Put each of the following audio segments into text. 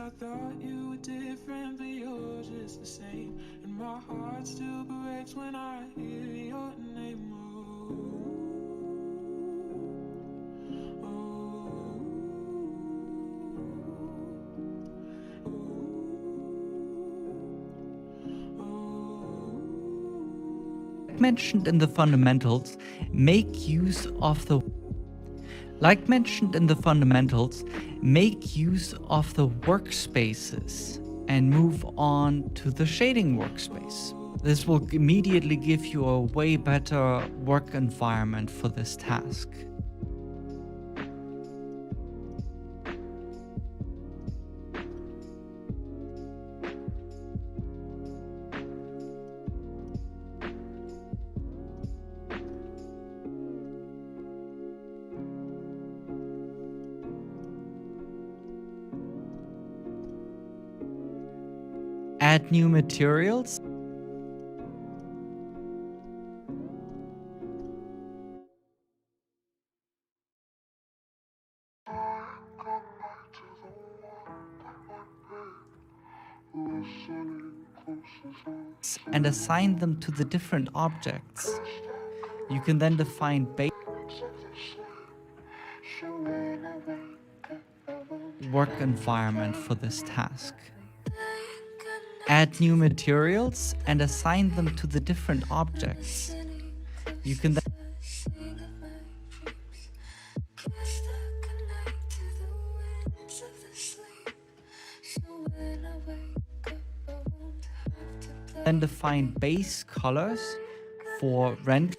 I thought you were different, but you're just the same. And my heart still breaks when I hear your name. Mentioned in the fundamentals, make use of the workspaces and move on to the shading workspace. This will immediately give you a way better work environment for this task. Add new materials. And assign them to the different objects. You can then define base work environment for this task. Add new materials and assign them to the different objects. You can then define base colors for render.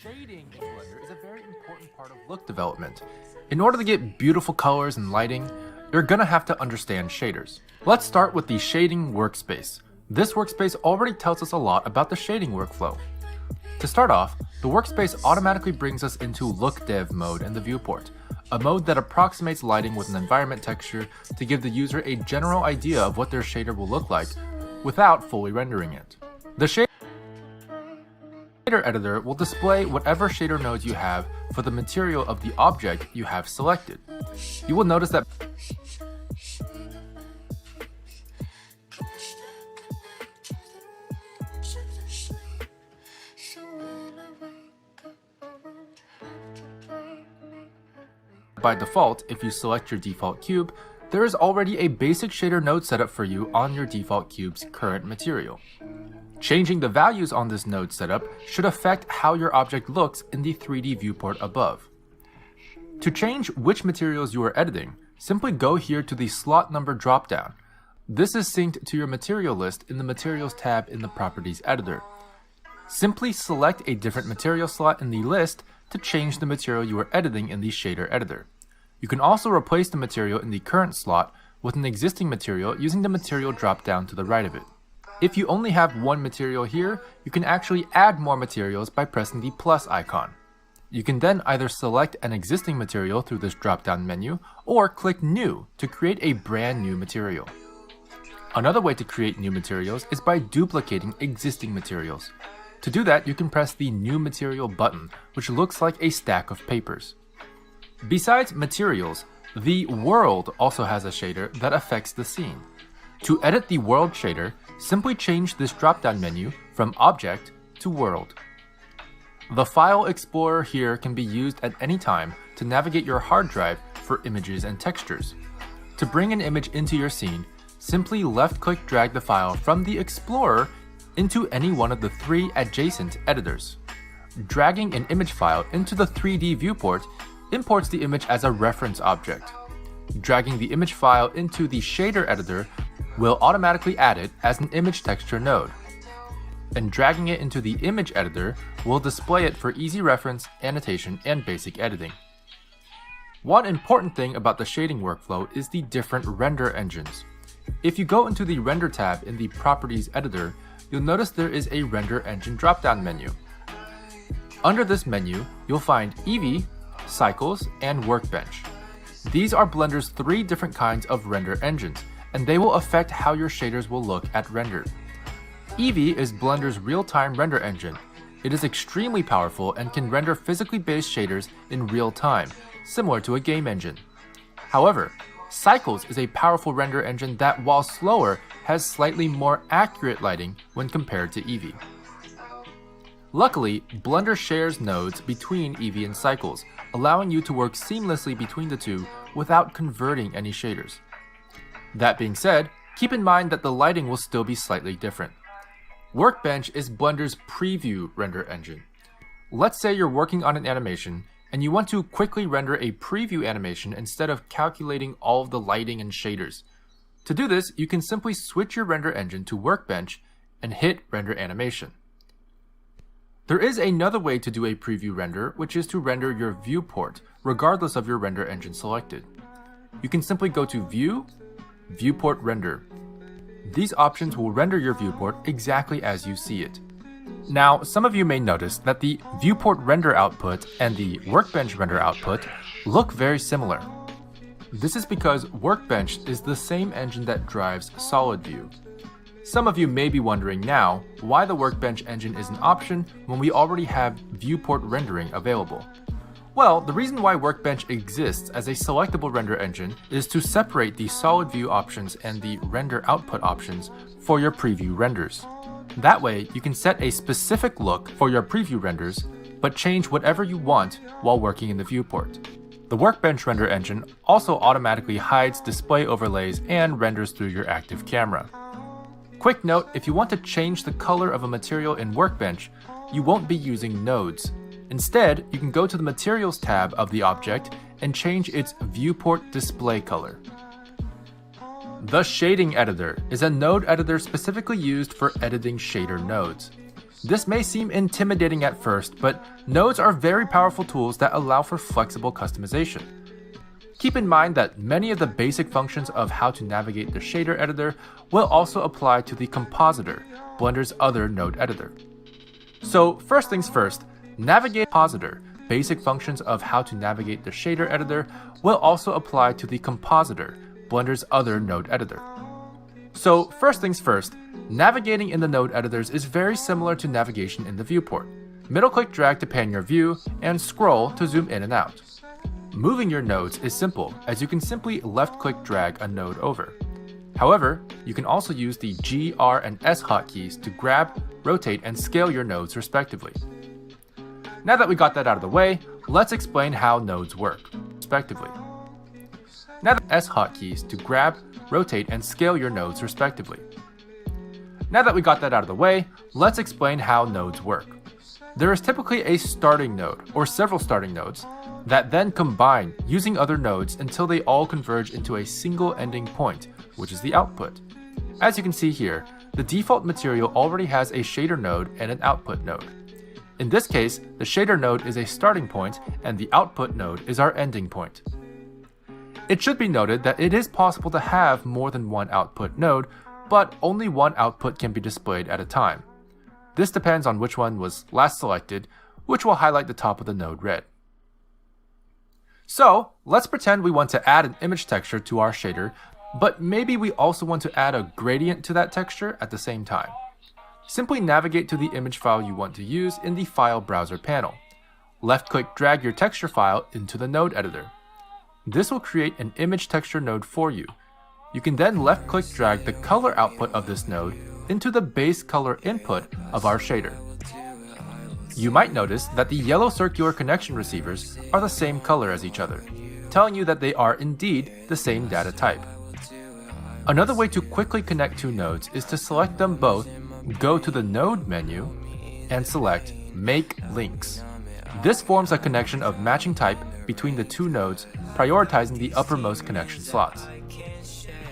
Shading in Blender is a very important part of look development. In order to get beautiful colors and lighting, you're gonna have to understand shaders. Let's start with the shading workspace. This workspace already tells us a lot about the shading workflow. To start off, the workspace automatically brings us into Look Dev mode in the viewport, a mode that approximates lighting with an environment texture to give the user a general idea of what their shader will look like without fully rendering it. The shader editor will display whatever shader nodes you have for the material of the object you have selected. You will notice that by default, if you select your default cube, there is already a basic shader node set up for you on your default cube's current material. Changing the values on this node setup should affect how your object looks in the 3D viewport above. To change which materials you are editing, simply go here to the slot number dropdown. This is synced to your material list in the Materials tab in the Properties editor. Simply select a different material slot in the list to change the material you are editing in the shader editor. You can also replace the material in the current slot with an existing material using the material dropdown to the right of it. If you only have one material here, you can actually add more materials by pressing the plus icon. You can then either select an existing material through this drop-down menu, or click New to create a brand new material. Another way to create new materials is by duplicating existing materials. To do that, you can press the New Material button, which looks like a stack of papers. Besides materials, the world also has a shader that affects the scene. To edit the world shader, simply change this drop-down menu from Object to World. The File Explorer here can be used at any time to navigate your hard drive for images and textures. To bring an image into your scene, simply left-click drag the file from the Explorer into any one of the 3 adjacent editors. Dragging an image file into the 3D viewport imports the image as a reference object. Dragging the image file into the shader editor will automatically add it as an image texture node. And dragging it into the image editor will display it for easy reference, annotation, and basic editing. One important thing about the shading workflow is the different render engines. If you go into the Render tab in the Properties editor, you'll notice there is a Render Engine drop-down menu. Under this menu, you'll find Eevee, Cycles, and Workbench. These are Blender's 3 different kinds of render engines, and they will affect how your shaders will look at render. Eevee is Blender's real-time render engine. It is extremely powerful and can render physically based shaders in real time, similar to a game engine. However, Cycles is a powerful render engine that, while slower, has slightly more accurate lighting when compared to Eevee. Luckily, Blender shares nodes between Eevee and Cycles, allowing you to work seamlessly between the two without converting any shaders. That being said, keep in mind that the lighting will still be slightly different. Workbench is Blender's preview render engine. Let's say you're working on an animation and you want to quickly render a preview animation instead of calculating all of the lighting and shaders. To do this, you can simply switch your render engine to Workbench and hit Render Animation. There is another way to do a preview render, which is to render your viewport, regardless of your render engine selected. You can simply go to View, Viewport Render. These options will render your viewport exactly as you see it. Now, some of you may notice that the viewport render output and the Workbench render output look very similar. This is because Workbench is the same engine that drives Solid View. Some of you may be wondering now why the Workbench engine is an option when we already have viewport rendering available. Well, the reason why Workbench exists as a selectable render engine is to separate the solid view options and the render output options for your preview renders. That way, you can set a specific look for your preview renders, but change whatever you want while working in the viewport. The Workbench render engine also automatically hides display overlays and renders through your active camera. Quick note, if you want to change the color of a material in Workbench, you won't be using nodes. Instead, you can go to the Materials tab of the object and change its viewport display color. The Shading Editor is a node editor specifically used for editing shader nodes. This may seem intimidating at first, but nodes are very powerful tools that allow for flexible customization. Keep in mind that many of the basic functions of how to navigate the shader editor will also apply to the Compositor, Blender's other node editor. So first things first, Navigate Compositor. Basic functions of how to navigate the shader editor will also apply to the Compositor, Blender's other node editor. So first things first, navigating in the node editors is very similar to navigation in the viewport. Middle-click drag to pan your view, and scroll to zoom in and out. Moving your nodes is simple, as you can simply left-click drag a node over. However, you can also use the G, R, and S hotkeys to grab, rotate, and scale your nodes respectively. Now that we got that out of the way, let's explain how nodes work, respectively. Now the S hotkeys to grab, rotate, and scale your nodes respectively. Now that we got that out of the way, let's explain how nodes work. There is typically a starting node, or several starting nodes, that then combine using other nodes until they all converge into a single ending point, which is the output. As you can see here, the default material already has a shader node and an output node. In this case, the shader node is a starting point and the output node is our ending point. It should be noted that it is possible to have more than one output node, but only one output can be displayed at a time. This depends on which one was last selected, which will highlight the top of the node red. So, let's pretend we want to add an image texture to our shader, but maybe we also want to add a gradient to that texture at the same time. Simply navigate to the image file you want to use in the File Browser panel. Left-click drag your texture file into the node editor. This will create an image texture node for you. You can then left-click drag the color output of this node into the base color input of our shader. You might notice that the yellow circular connection receivers are the same color as each other, telling you that they are indeed the same data type. Another way to quickly connect two nodes is to select them both, go to the Node menu, and select Make Links. This forms a connection of matching type between the two nodes, prioritizing the uppermost connection slots.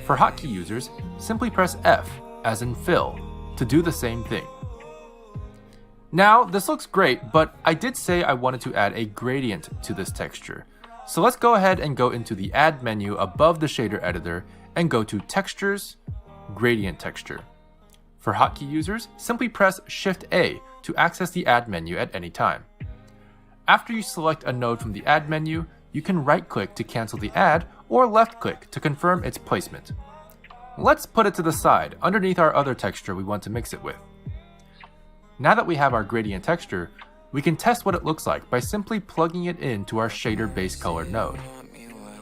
For hotkey users, simply press F, as in fill, to do the same thing. Now, this looks great, but I did say I wanted to add a gradient to this texture. So let's go ahead and go into the Add menu above the shader editor and go to Textures, Gradient Texture. For hotkey users, simply press Shift-A to access the Add menu at any time. After you select a node from the Add menu, you can right-click to cancel the add or left-click to confirm its placement. Let's put it to the side, underneath our other texture we want to mix it with. Now that we have our gradient texture, we can test what it looks like by simply plugging it into our shader base color node.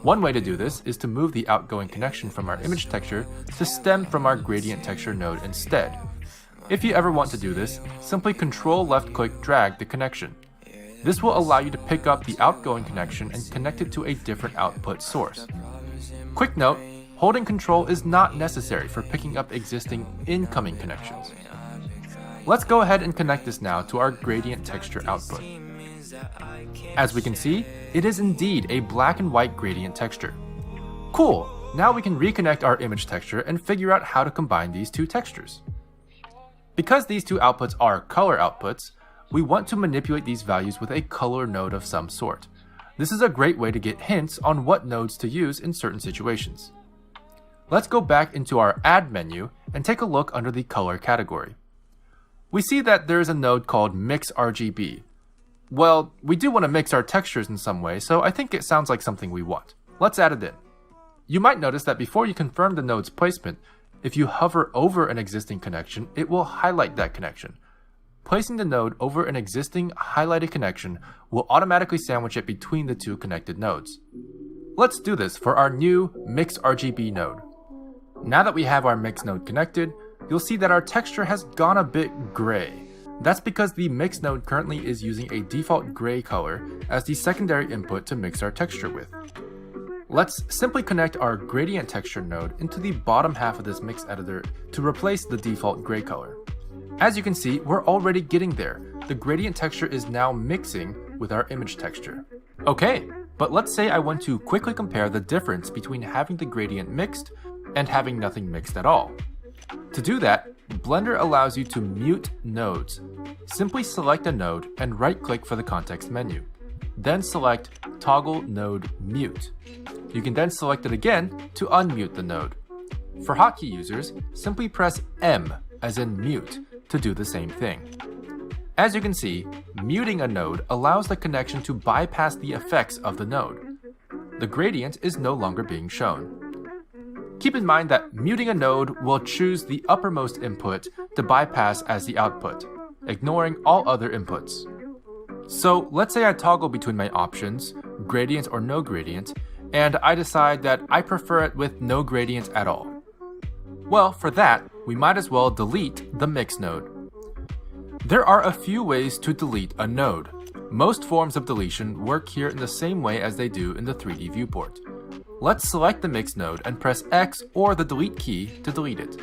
One way to do this is to move the outgoing connection from our image texture to stem from our gradient texture node instead. If you ever want to do this, simply Control left-click drag the connection. This will allow you to pick up the outgoing connection and connect it to a different output source. Quick note, holding Control is not necessary for picking up existing incoming connections. Let's go ahead and connect this now to our gradient texture output. As we can see, it is indeed a black and white gradient texture. Cool! Now we can reconnect our image texture and figure out how to combine these two textures. Because these two outputs are color outputs, we want to manipulate these values with a color node of some sort. This is a great way to get hints on what nodes to use in certain situations. Let's go back into our Add menu and take a look under the color category. We see that there is a node called Mix RGB. Well, we do want to mix our textures in some way, so I think it sounds like something we want. Let's add it in. You might notice that before you confirm the node's placement, if you hover over an existing connection, it will highlight that connection. Placing the node over an existing highlighted connection will automatically sandwich it between the two connected nodes. Let's do this for our new Mix RGB node. Now that we have our Mix node connected, you'll see that our texture has gone a bit gray. That's because the Mix node currently is using a default gray color as the secondary input to mix our texture with. Let's simply connect our gradient texture node into the bottom half of this mix editor to replace the default gray color. As you can see, we're already getting there. The gradient texture is now mixing with our image texture. Okay, but let's say I want to quickly compare the difference between having the gradient mixed and having nothing mixed at all. To do that, Blender allows you to mute nodes. Simply select a node and right-click for the context menu. Then select Toggle Node Mute. You can then select it again to unmute the node. For hotkey users, simply press M, as in mute, to do the same thing. As you can see, muting a node allows the connection to bypass the effects of the node. The gradient is no longer being shown. Keep in mind that muting a node will choose the uppermost input to bypass as the output, ignoring all other inputs. So let's say I toggle between my options, gradient or no gradient, and I decide that I prefer it with no gradient at all. Well, for that, we might as well delete the Mix node. There are a few ways to delete a node. Most forms of deletion work here in the same way as they do in the 3D viewport. Let's select the Mix node and press X or the delete key to delete it.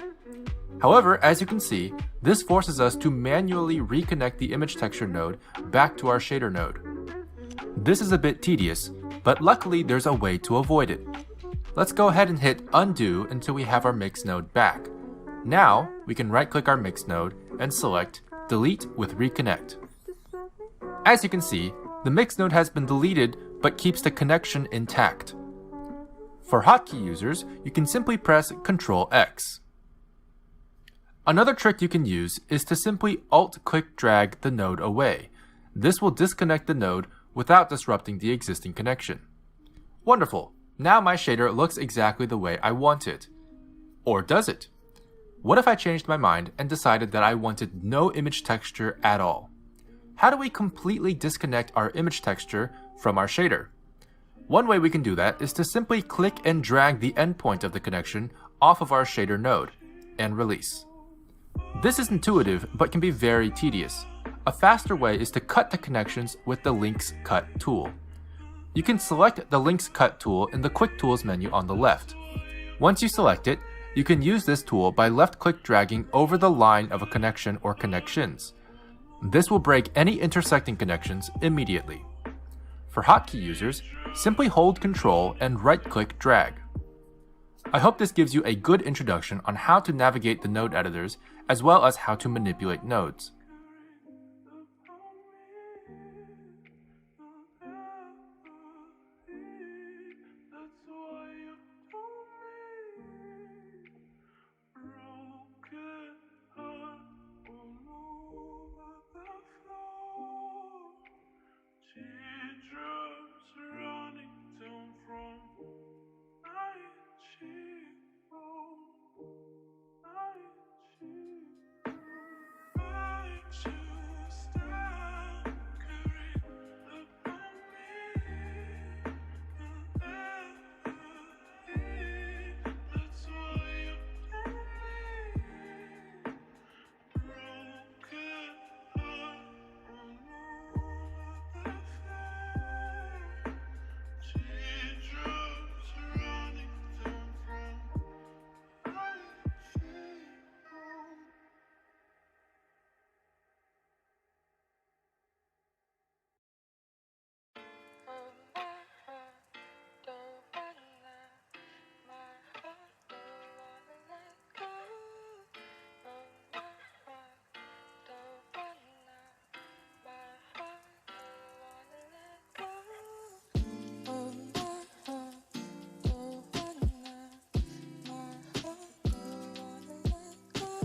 However, as you can see, this forces us to manually reconnect the image texture node back to our shader node. This is a bit tedious, but luckily there's a way to avoid it. Let's go ahead and hit undo until we have our Mix node back. Now, we can right-click our Mix node and select Delete with Reconnect. As you can see, the Mix node has been deleted but keeps the connection intact. For hotkey users, you can simply press Ctrl X. Another trick you can use is to simply Alt-click drag the node away. This will disconnect the node without disrupting the existing connection. Wonderful! Now my shader looks exactly the way I want it. Or does it? What if I changed my mind and decided that I wanted no image texture at all? How do we completely disconnect our image texture from our shader? One way we can do that is to simply click and drag the endpoint of the connection off of our shader node, and release. This is intuitive, but can be very tedious. A faster way is to cut the connections with the Links Cut tool. You can select the Links Cut tool in the Quick Tools menu on the left. Once you select it, you can use this tool by left-click dragging over the line of a connection or connections. This will break any intersecting connections immediately. For hotkey users, simply hold Ctrl and right-click drag. I hope this gives you a good introduction on how to navigate the node editors as well as how to manipulate nodes. Broken heart.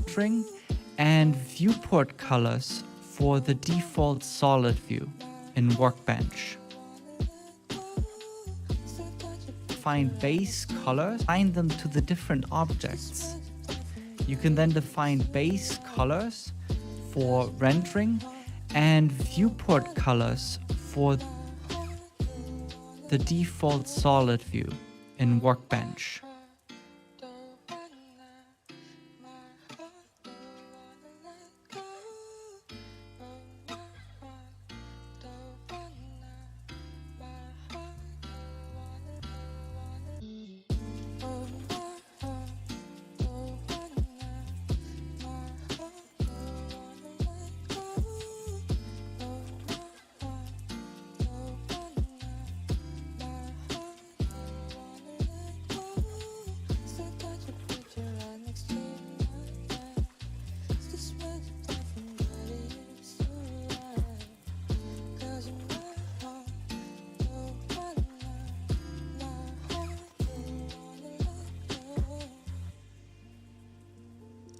rendering and viewport colors for the default solid view in Workbench. Define base colors, assign them to the different objects. You can then define base colors for rendering and viewport colors for the default solid view in Workbench.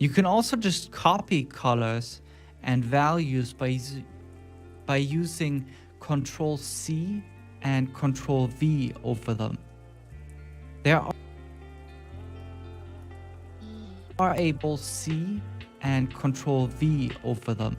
You can also just copy colors and values by using Ctrl+C and Ctrl+V over them. There are able C and Ctrl+V over them.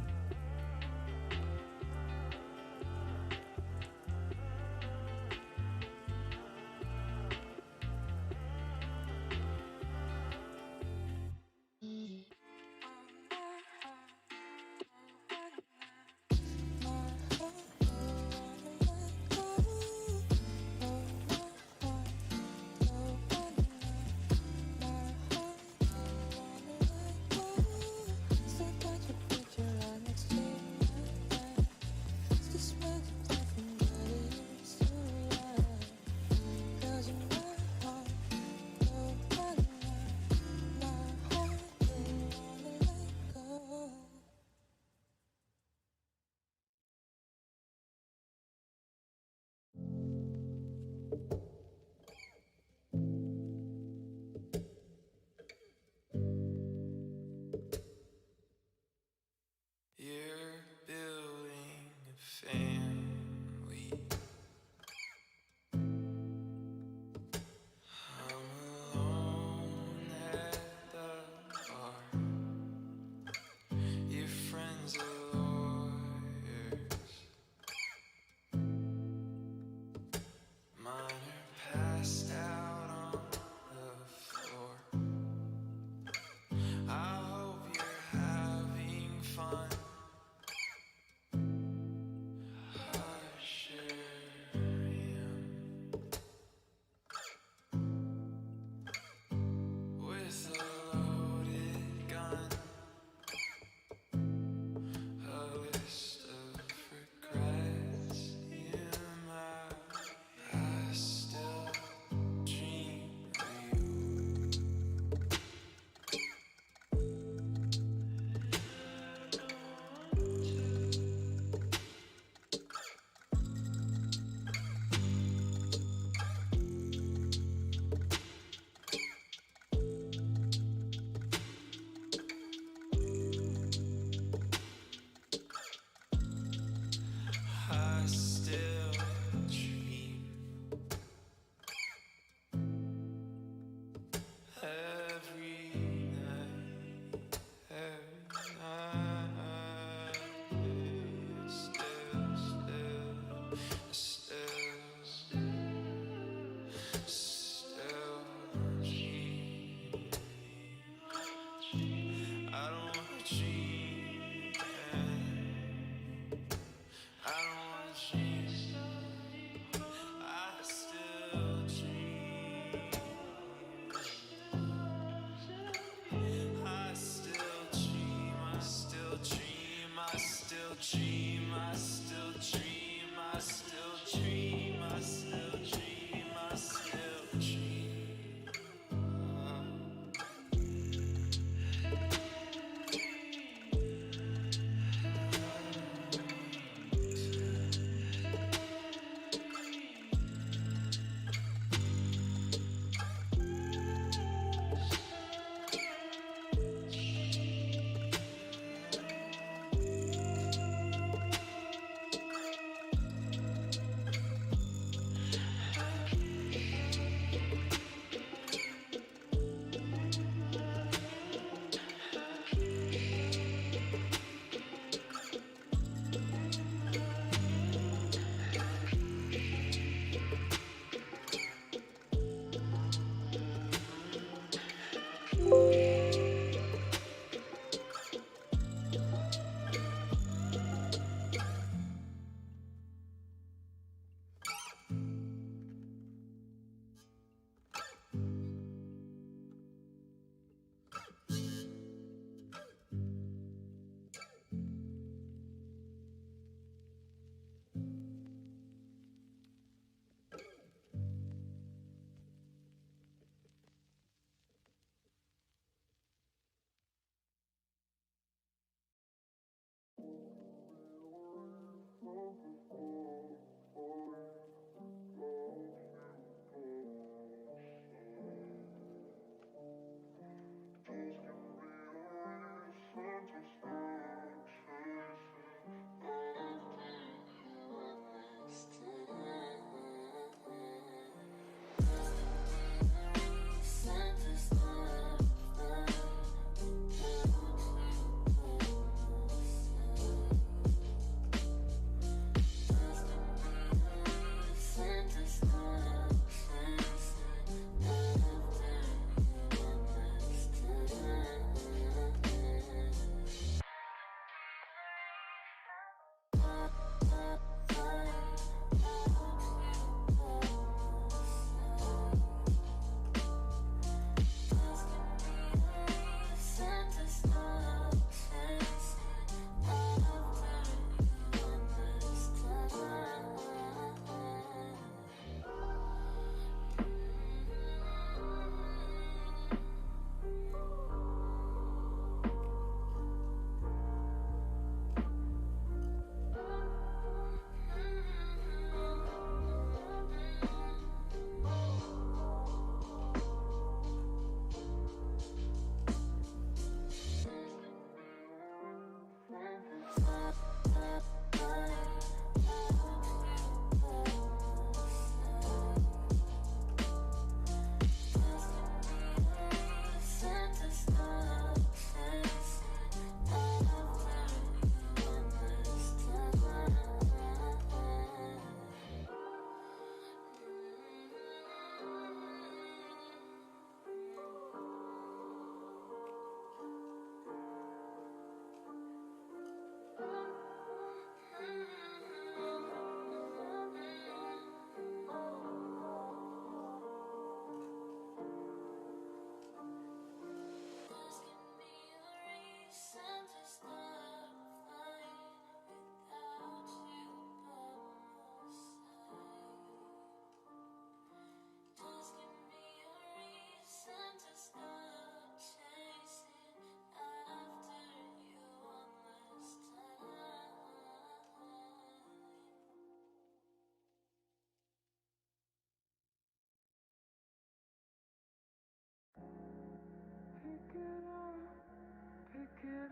pick it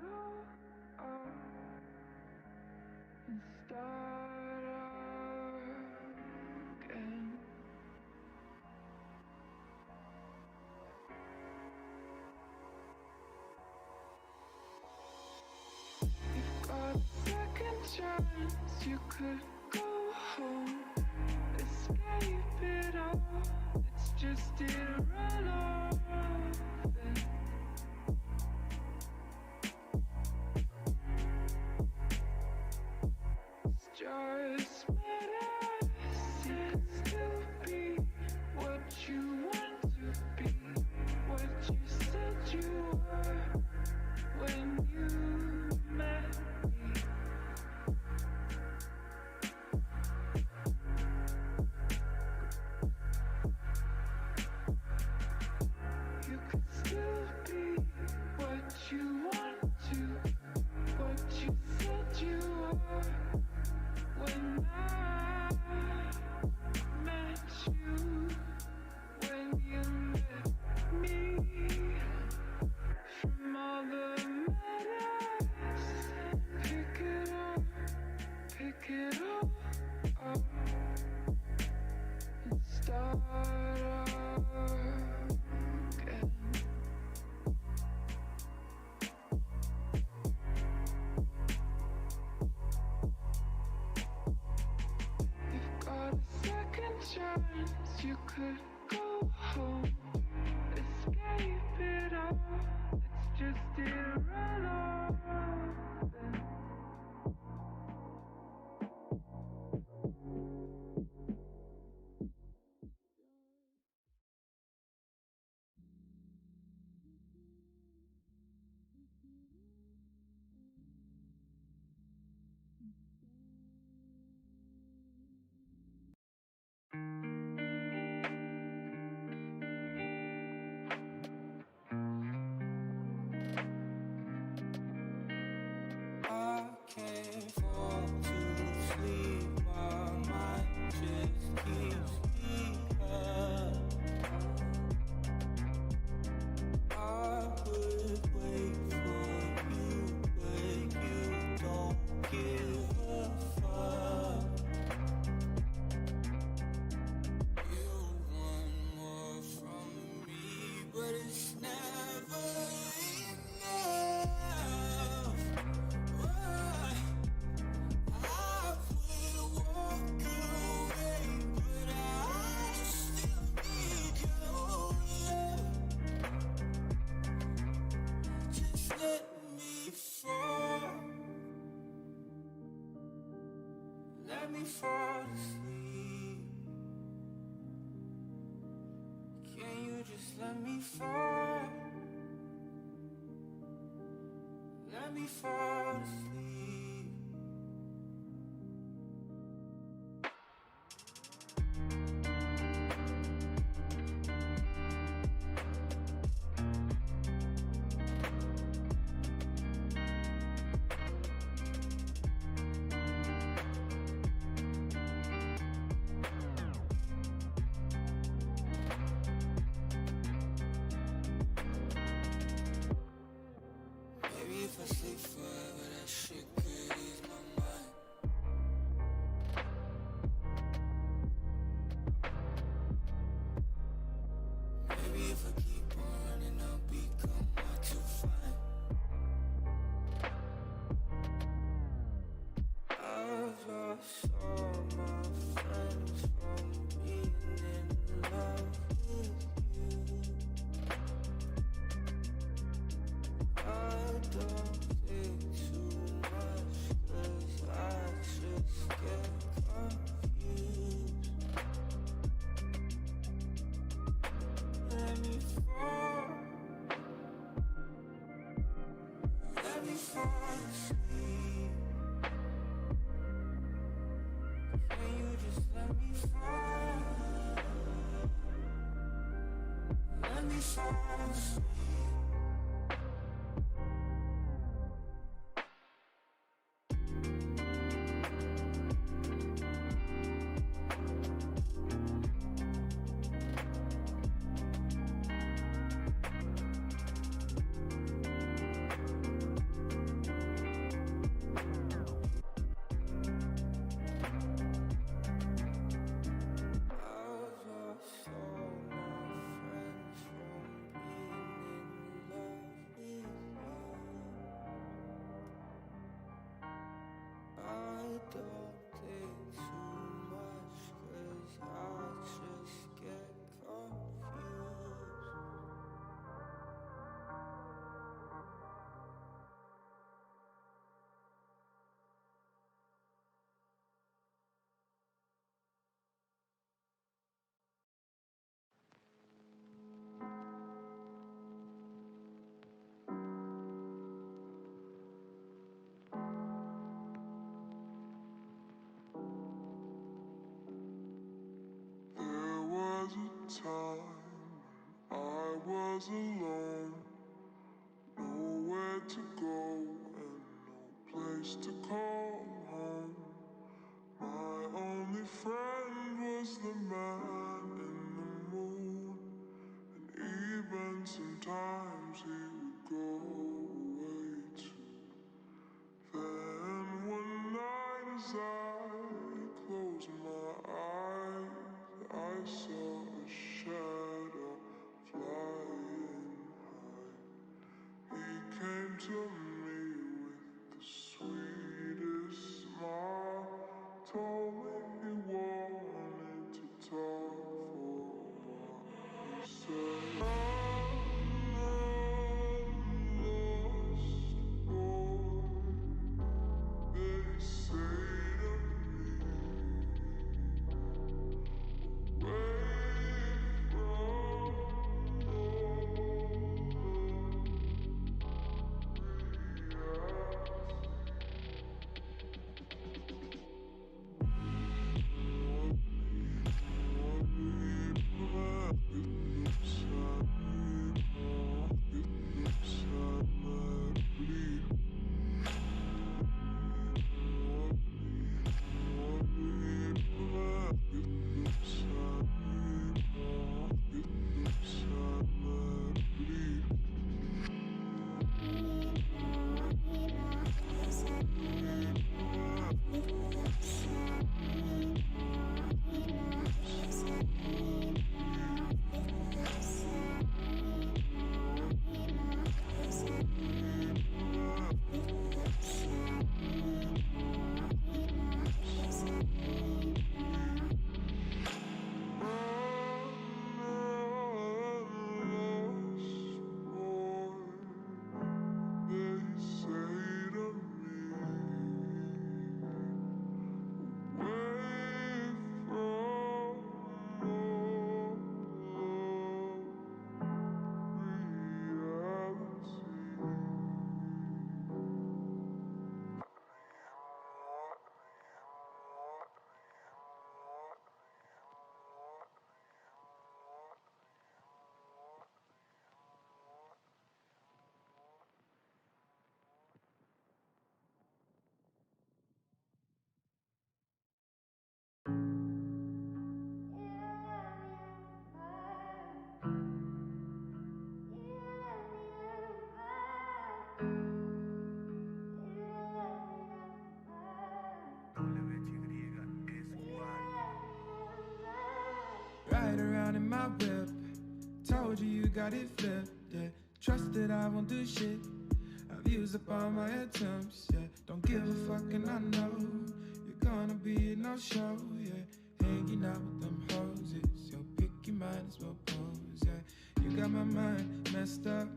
up and start again. You've got a second chance, you could go home, escape it all, it's just irrelevant. It's just medicine, still be what you want to be, what you said you were when you met me. You could still be what you want to, what you said you were when I met you, when you met me. From all the medicine, pick it up and start again. You've got a second chance, you could go home, escape it all, it's just irrelevant. I can't fall to sleep, my mind just keeps me up. I would wait for you, but you don't give a fuck. You want more from me, but it's never enough. I would walk away, but I still need your love. Just let me fall. Let me fall asleep. Can you just let me fall? Let me fall asleep. Maybe if I sleep forever, that shit could ease my mind. Maybe if I keep on running, I'll become hard to find. I've lost all my friends from being in love with you. I don't think too much, 'cause I just get confused. Let me fall. Let me fall asleep. Can you just let me fall? Let me fall asleep. used to call home. My only friend was the man in the moon, and even sometimes he would go away too. Then one night as I closed my eyes, I saw a shadow flying high. He came to me with the sweetest smile, told me he wanted to talk for a while. He said, I'm a lost boy. They say to me, away from Ride around in my whip, told you you got it flipped, yeah. Trust that I won't do shit, I've used up all my attempts, yeah. Don't give a fuck and I know you're gonna be a no-show, yeah. Hanging out with them hoses, yo, pick your mind as well pose, yeah. You got my mind messed up,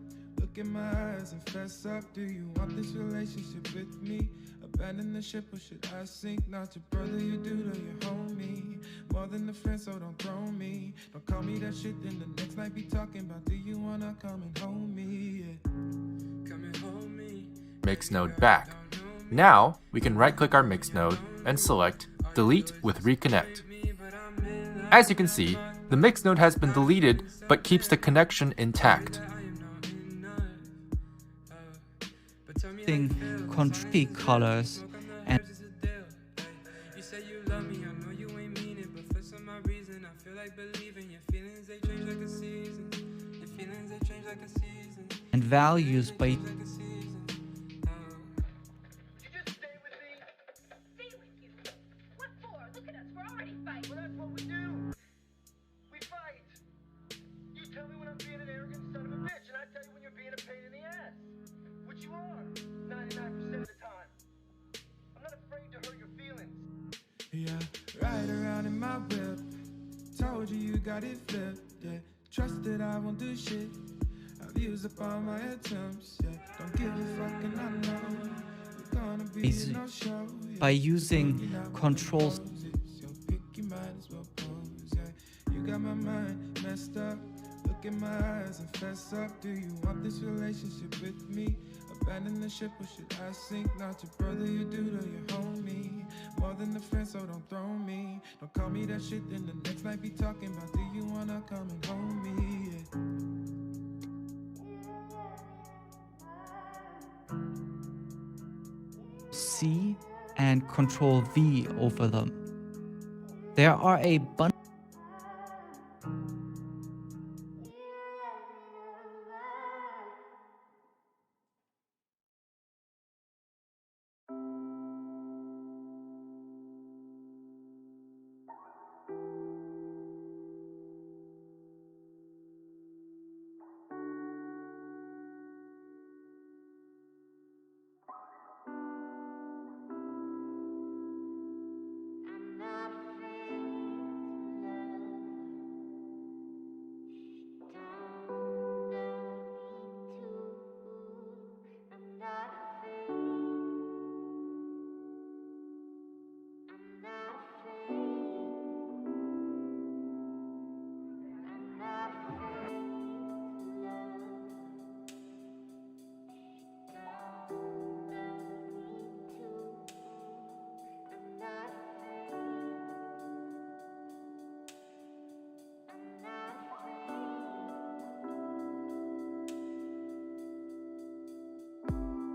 look in my eyes and fess up. Do you want this relationship with me? Abandon the ship or should I sink? Not your brother, your dude or your homie. More than a friend, so don't throw me. Don't call me that shit, then the next night be talking about do you wanna come and hold me, yeah. Come and hold me. Mix node back. Now, we can right-click our mix node and select Delete with Reconnect. As you can see, the mix node has been deleted but keeps the connection intact. Contrary colors and You say you love me, I know you ain't mean it, but for some odd reason I feel like believing your feelings they change like a season. Your feelings they change like a season. values by Like a season. You just stay with me. Stay with you? What for? Look at us, we're already fighting. Well, that's what we do. We fight. You tell me when I'm being an arrogant son of a bitch, and I tell you when you're being a pain in the ass. Which you are, 99% of the time. I'm not afraid to hurt your feelings. Yeah, ride around in my whip, told you you got it flipped, yeah. Trust that I won't do shit, I've used up all my attempts, yeah. Don't give a fuck and I know you're gonna be Easy. a no-show, yeah. by using controls. Yo, pick your mind as well pose, yeah. You got my mind messed up, look in my eyes and fess up. Do you want this relationship with me? Abandon the ship or should I sink? Not your brother, your dude or your homie. More than a friend, so don't throw me. Don't call me that shit, then the next night be talking about do you wanna come and hold me, yeah. C and Control V over them. There are a bunch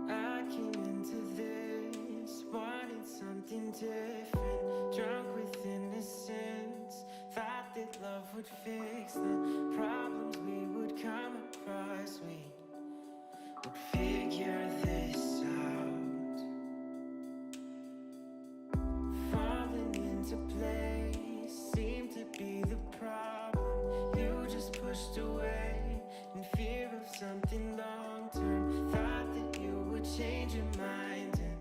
I came into this, wanted something different, drunk with innocence, thought that love would fix the problems we would come across, we would figure this out, falling into place seemed to be the problem, you just pushed away in fear of something long-term, thought that you would change your mind and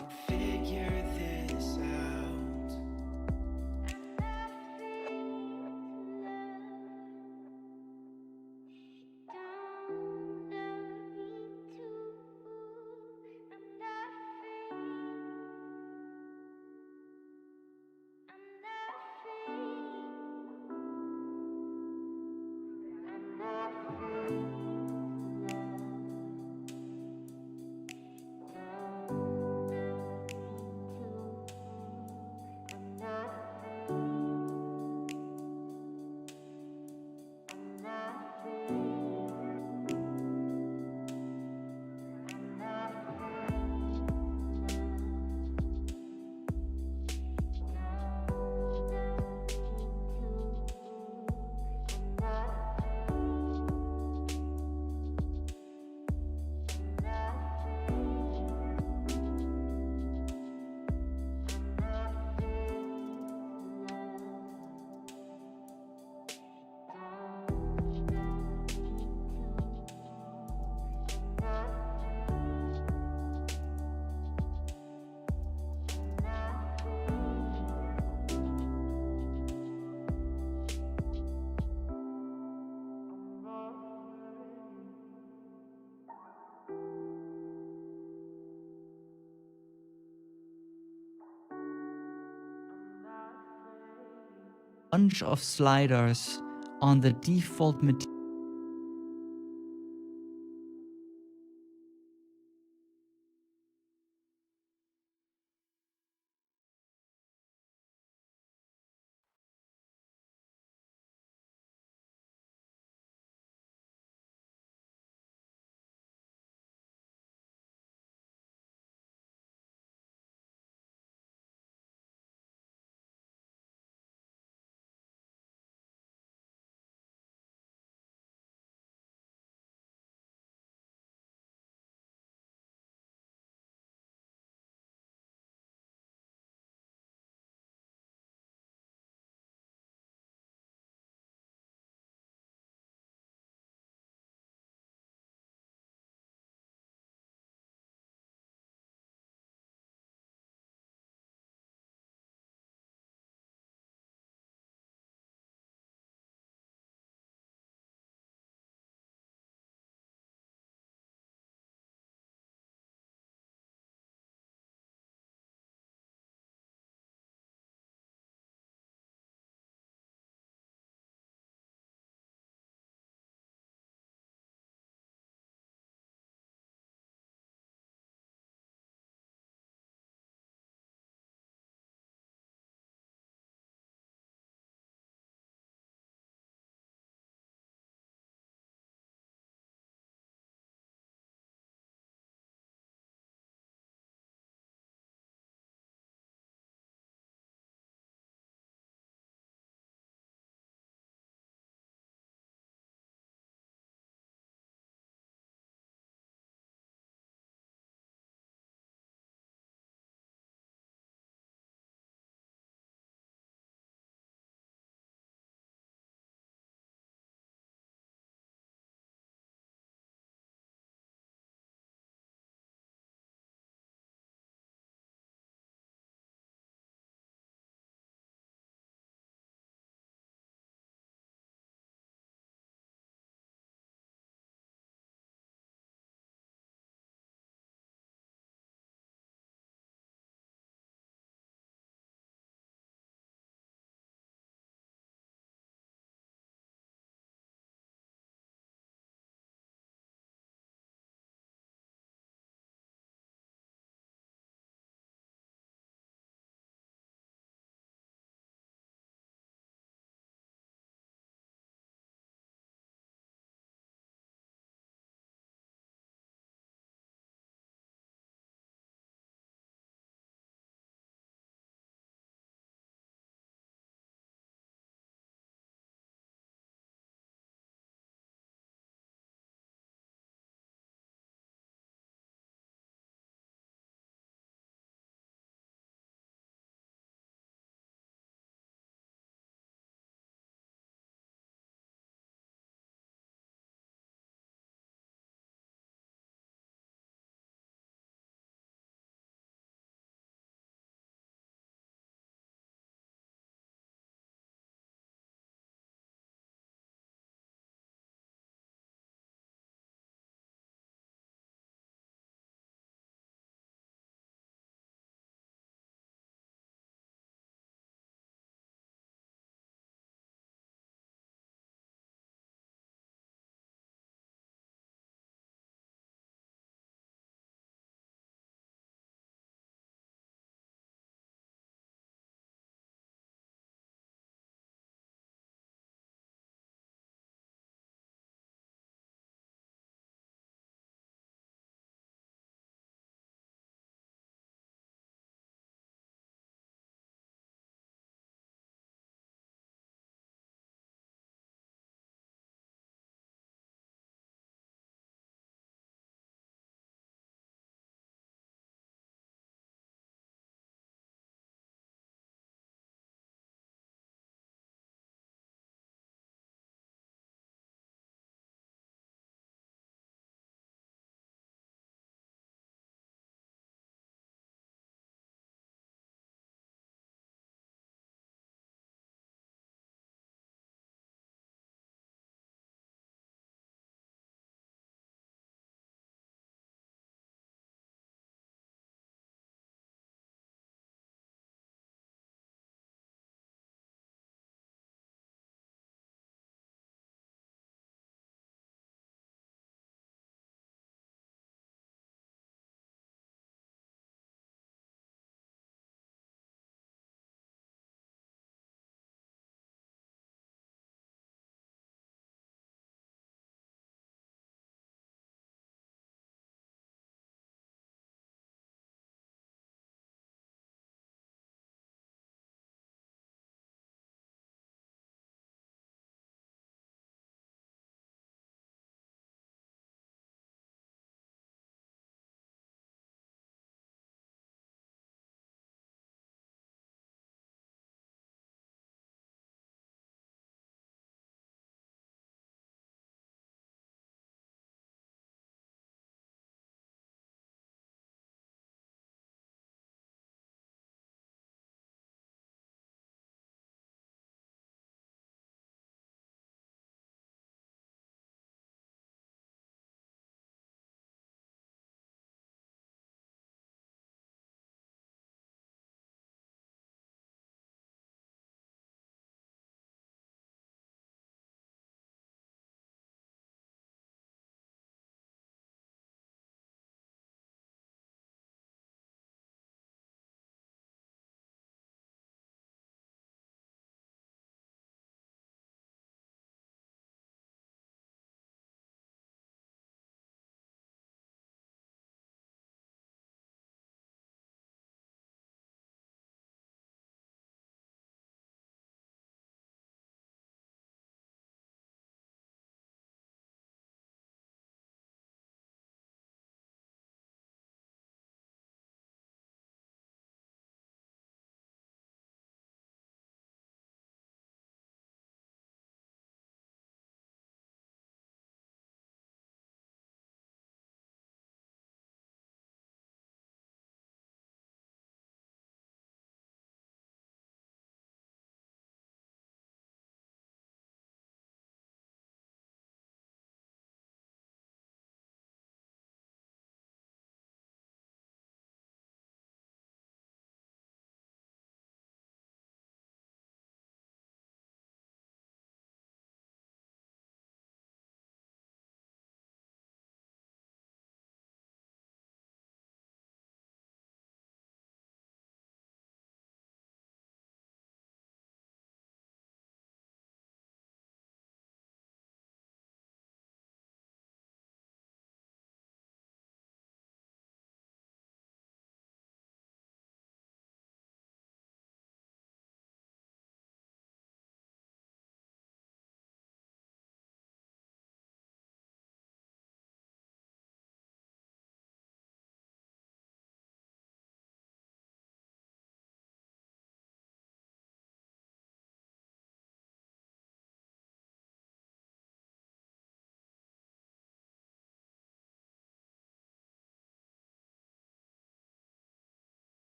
would figure this out. of sliders on the default material.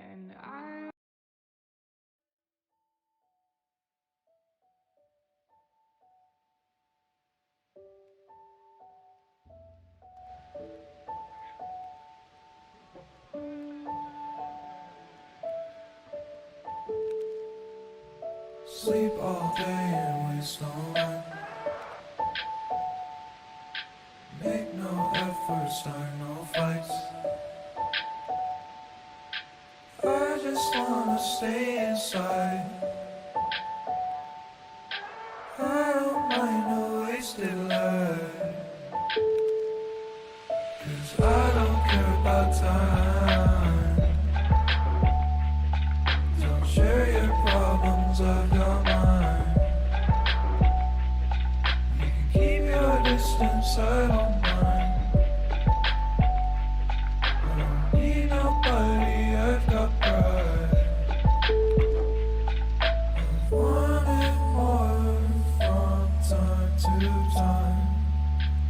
And I Sleep all day and waste no time. Make no effort, start no fights. I just wanna stay inside. I don't mind a wasted life, 'cause I don't care about time. Don't share your problems, I've got mine. You can keep your distance, I don't mind. I don't need nobody, I've got pride. I've wanted more from time to time.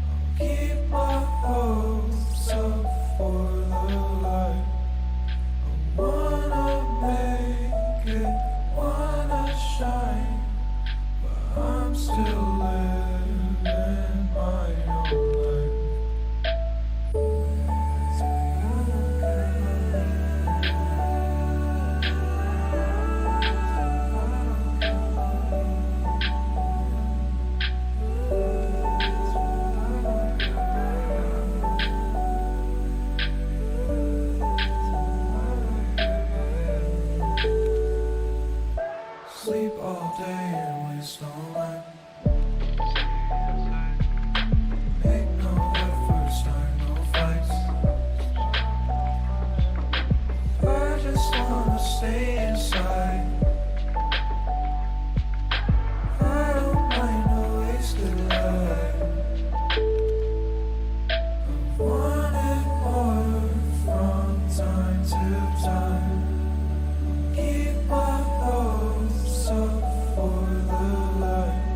I'll keep my hopes up for the light. I wanna make it, wanna shine, but I'm still living my own life. Sleep all day and waste no night. Make no effort, start no fights. I just wanna stay inside. I don't mind a wasted life. I've wanted more from time to time. Keep my hopes up for the light.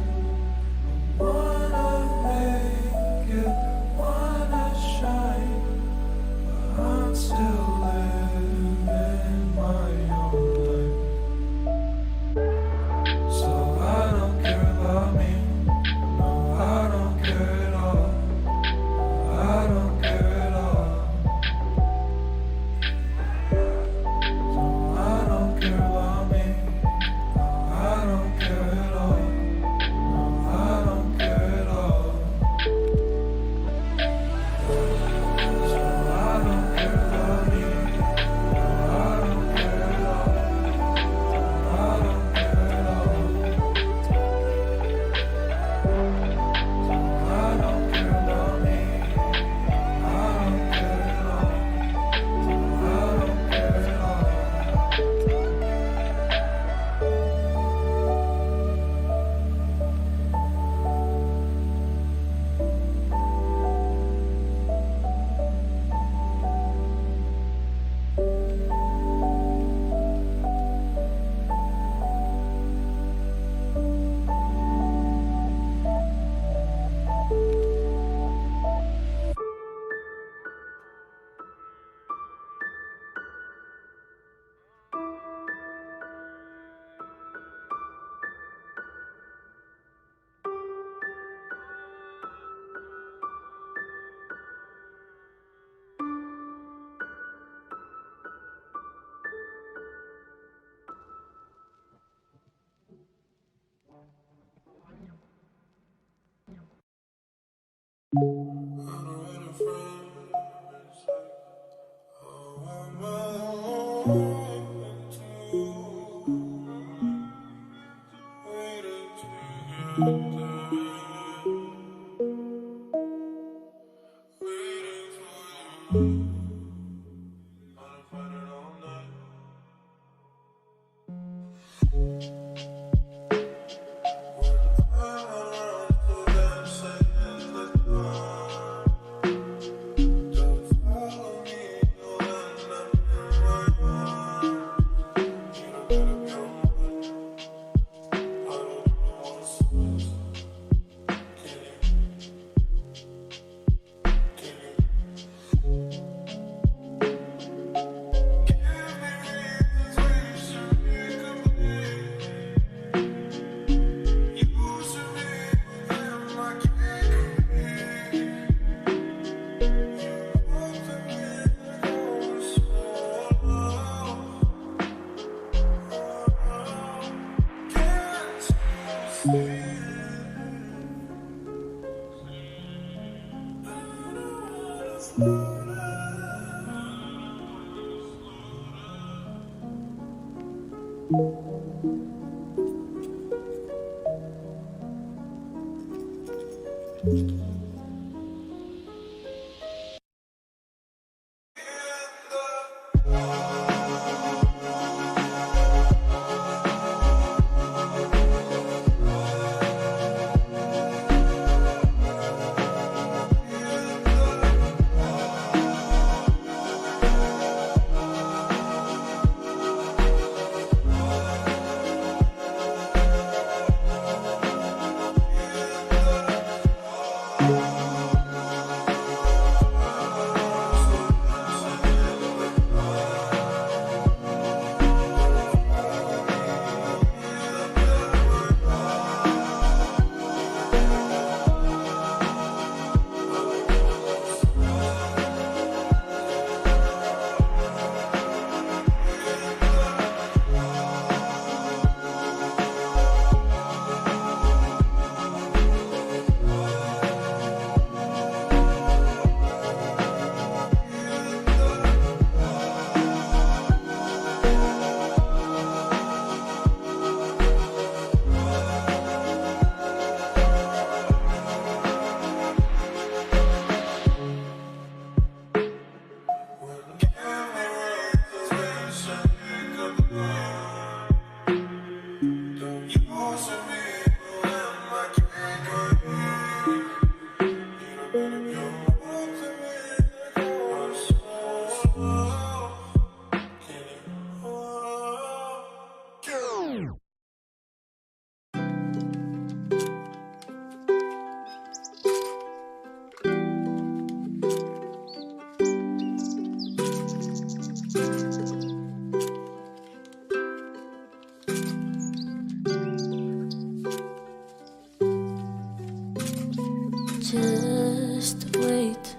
Just wait.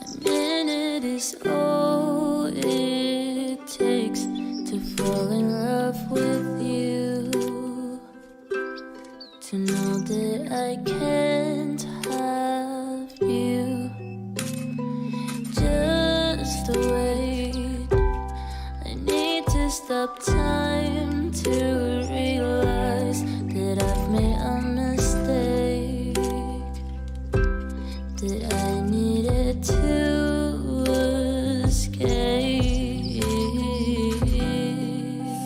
A minute is all it takes to fall in love with you. To know that I can't have you. Just wait. I need to stop time to realize that I've made a mistake. That I needed to escape.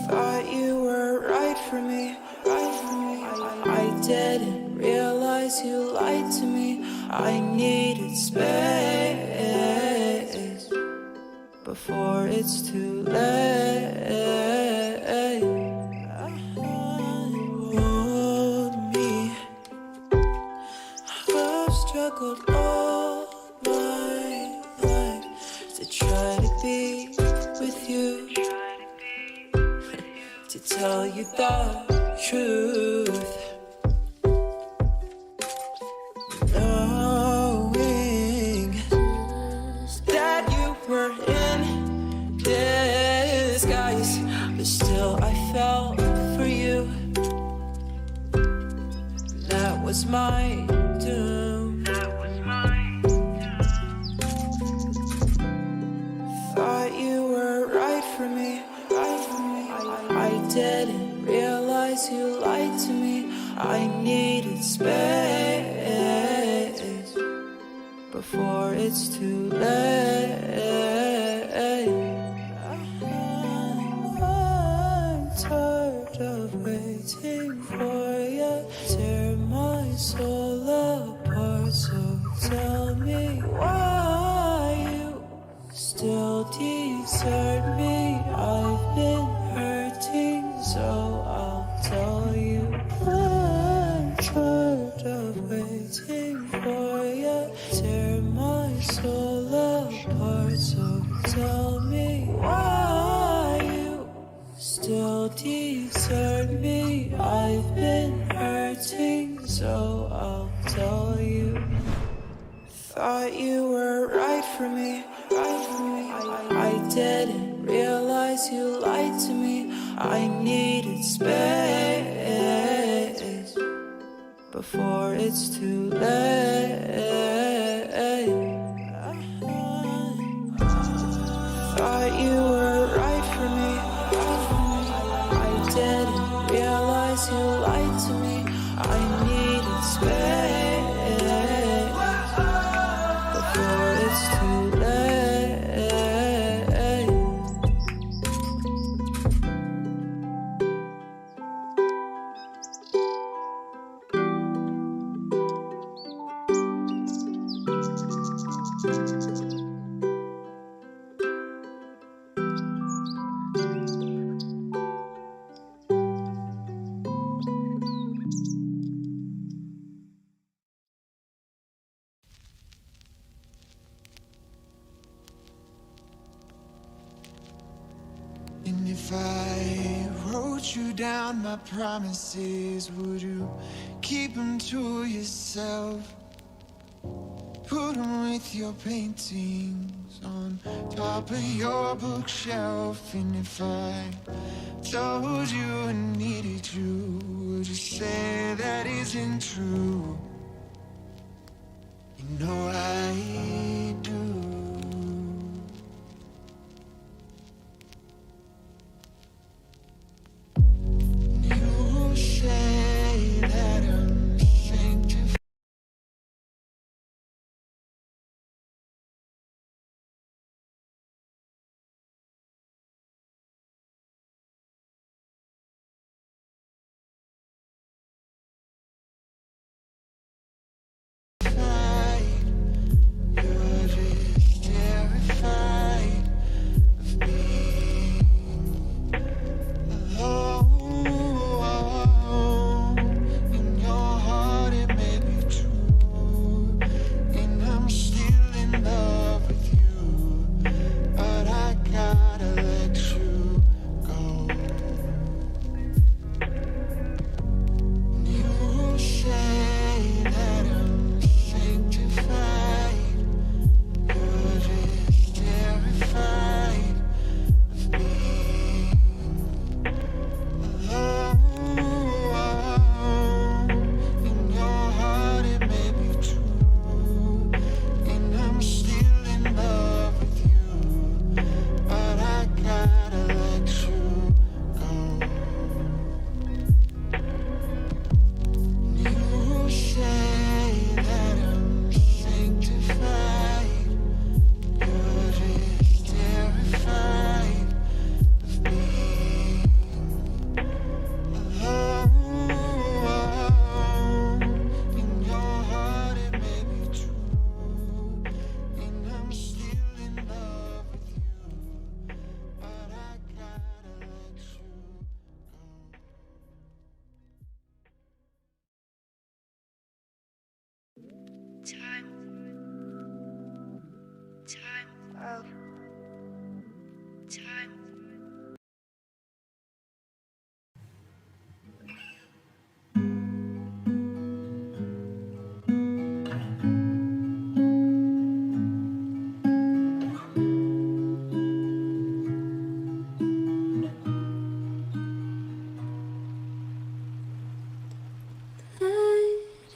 Thought you were right for me, right for me. I didn't realize you lied to me. I needed space before it's too late. Hold me. I've struggled all my life to try to be with you, to tell you the truth, knowing that you were in disguise, but still I fell for you. That was my doom. Thought you were right for me, right for me. I didn't realize you lied to me. I needed space before it's too late. I'm tired of waiting for you. Tear my soul apart, so tell me why you still desert me. I've been hurting, so I'll tell you. I'm tired of waiting for you. Tear my soul apart, so tell me why you still desert me. I've been hurting, so I'll tell you. Thought you were right for me, right for me. I didn't realize you lied to me. I needed space before it's too late. Thought you were right for me. I didn't realize you lied to me. I needed space before it's too late. And if I wrote you down my promises, would you keep them to yourself? Put them with your paintings on top of your bookshelf. And if I told you I needed you, would you say that isn't true? You know I do. You say that I'm sanctified. You're just terrified of being alone. In your heart it may be true, and I'm still in love with you, but I gotta let you go. You say that I'm sanctified. You're just terrified of being alone. In your heart it may be true, and I'm still in love with you, but I gotta let you go. You say that I'm sanctified. You're just terrified of being alone. In your heart it may be true, and I'm still in love with you, but I gotta let you go.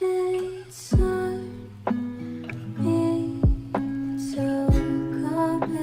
Let it start me to come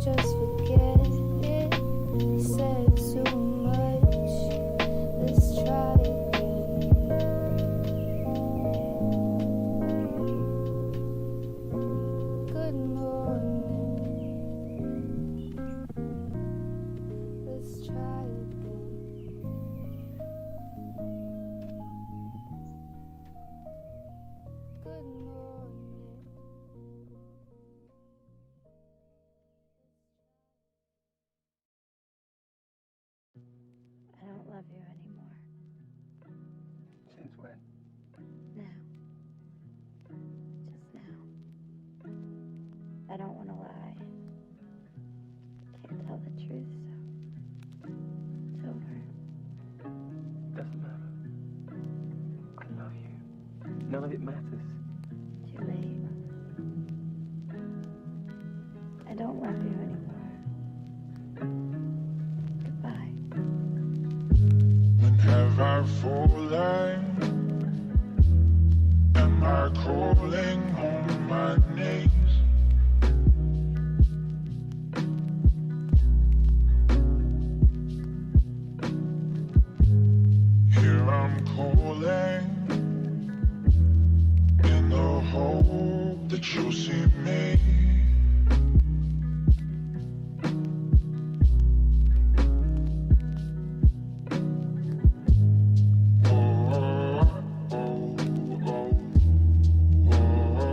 Just forget it. You said too much. Let's try again. Good morning. Let's try again. Good morning. I don't love you anymore. Since when? Now. Just now. I don't want to lie. Can't tell the truth, so it's over. Doesn't matter. I love you. None of it matters. Too late. I don't love you anymore. Goodbye. When have I fallen? Am I crawling on my knees? Here I'm calling in the hope that you'll see me. Oh, oh, oh, oh, oh.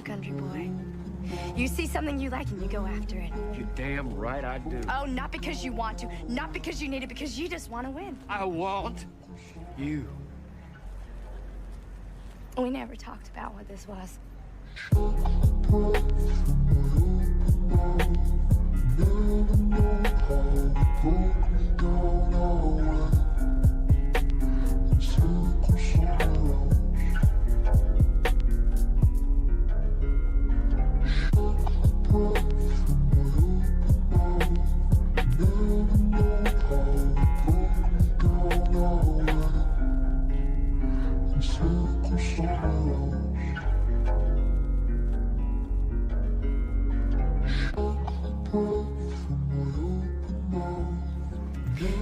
country boy. You see something you like and you go after it. You're damn right I do. Oh, not because you want to, not because you need it, because you just want to win. I want you. We never talked about what this was.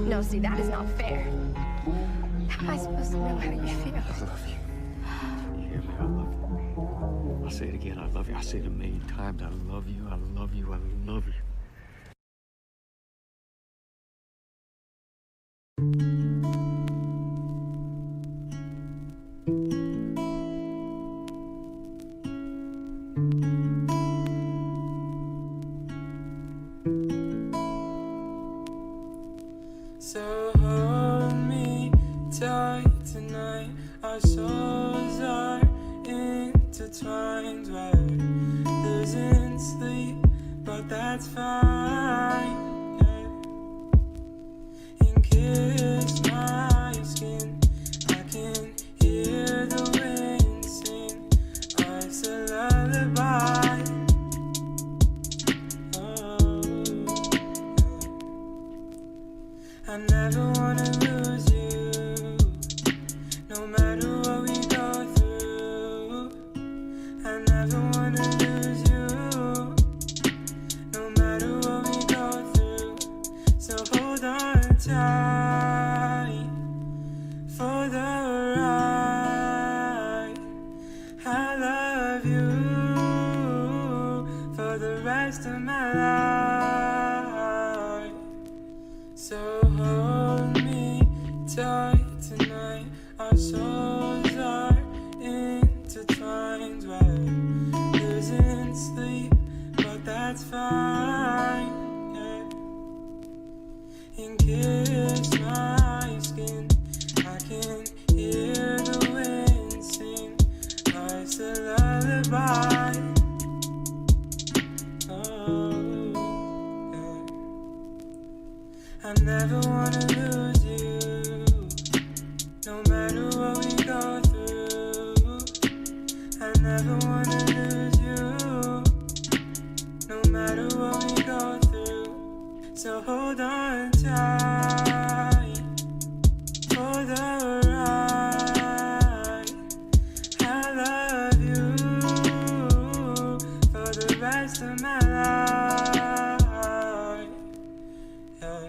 No, see, that is not fair. How am I supposed to know how you feel? I love you. You hear me? I love you. I'll say it again. I love you. I'll say it a million times. I love you. I love you. I love you. So hold me tight tonight. Our souls are intertwined. We're losing sleep, but that's fine. Yeah. And kiss my skin. I can hear the wind sing. Life's a lullaby. I never wanna lose you, no matter what we go through. I never wanna lose you, no matter what we go through. So hold on tight for the ride. I love you for the rest of my life. So hold me tight tonight. Our souls are intertwined. We're losing sleep, but that's fine. Yeah. And kiss my skin. I can hear the wind sing. Life's a lullaby. I never wanna lose you, no matter what we go through. I never wanna lose you, no matter what we go through. So hold on tight for the ride. I love you for the rest of my life. Yeah.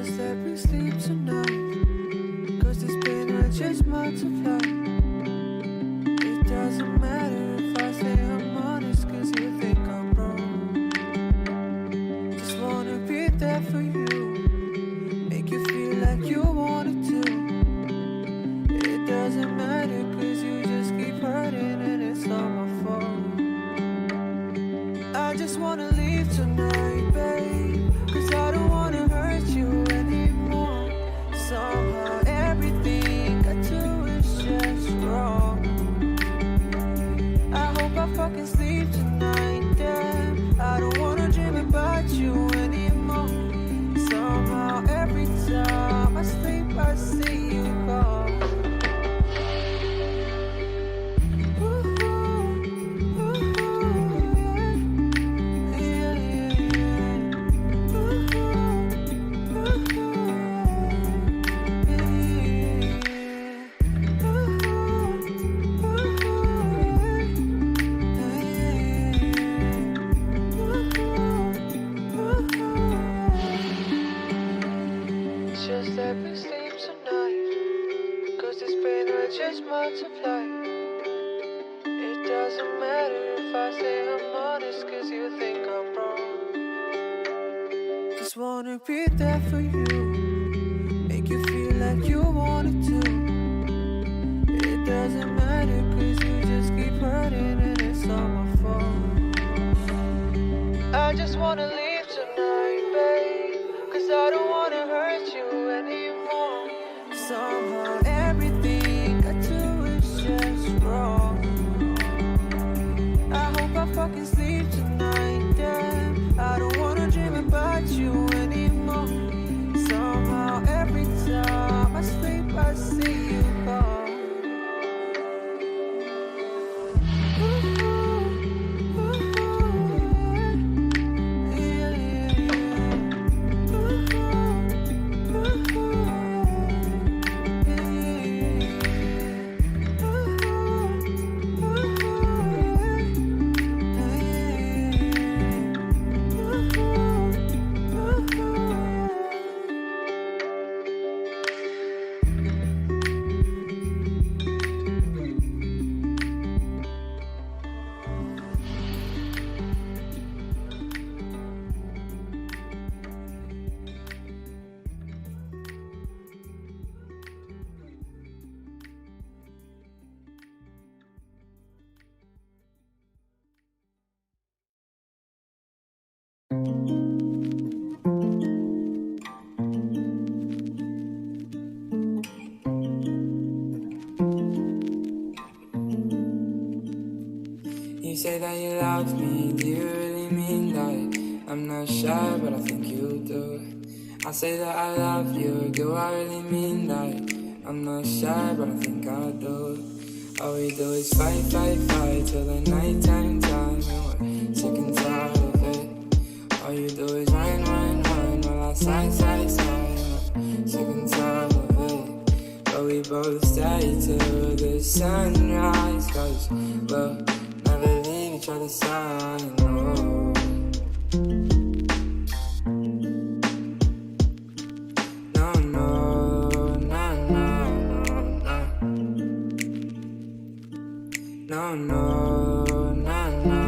just that we sleep tonight, 'cause this pain will just multiply. It doesn't matter if I say I'm honest, 'cause you think I'm wrong. Just wanna be there for you, make you feel like you wanted to. It doesn't matter, 'cause you just keep hurting and it's not my fault. I just wanna leave tonight, babe, 'cause I don't wanna hurt you anymore. Somehow everything I do is just wrong. I hope I fucking sleep tonight, damn. I don't wanna dream about you anymore. Somehow every time I sleep I see you call. Just let me sleep tonight, 'cause this pain will just multiply. It doesn't matter if I say I'm honest, 'cause you think I'm wrong. Just wanna be there for you, make you feel like you wanted to. It doesn't matter, 'cause you just keep hurting and it's not my fault. I just wanna leave tonight, babe, 'cause I don't wanna hurt you anymore. Somehow everything I do is just wrong. I hope I fucking sleep tonight, damn. I don't wanna dream about you anymore. Somehow every time I sleep I see you call. You say that you love me, do you really mean that? I'm not shy, but I think you do. I say that I love you, do I really mean that? I'm not shy, but I think I do. All we do is fight, fight, fight till the nighttime time, and we're sick and tired of it. All you do is whine, whine, whine while I sigh, sigh, sigh, and we're sick and tired of it. But we both stay till the sunrise, 'cause we'll never leave each other's side, no. No, no, no, no, no. No, no, no, no, no.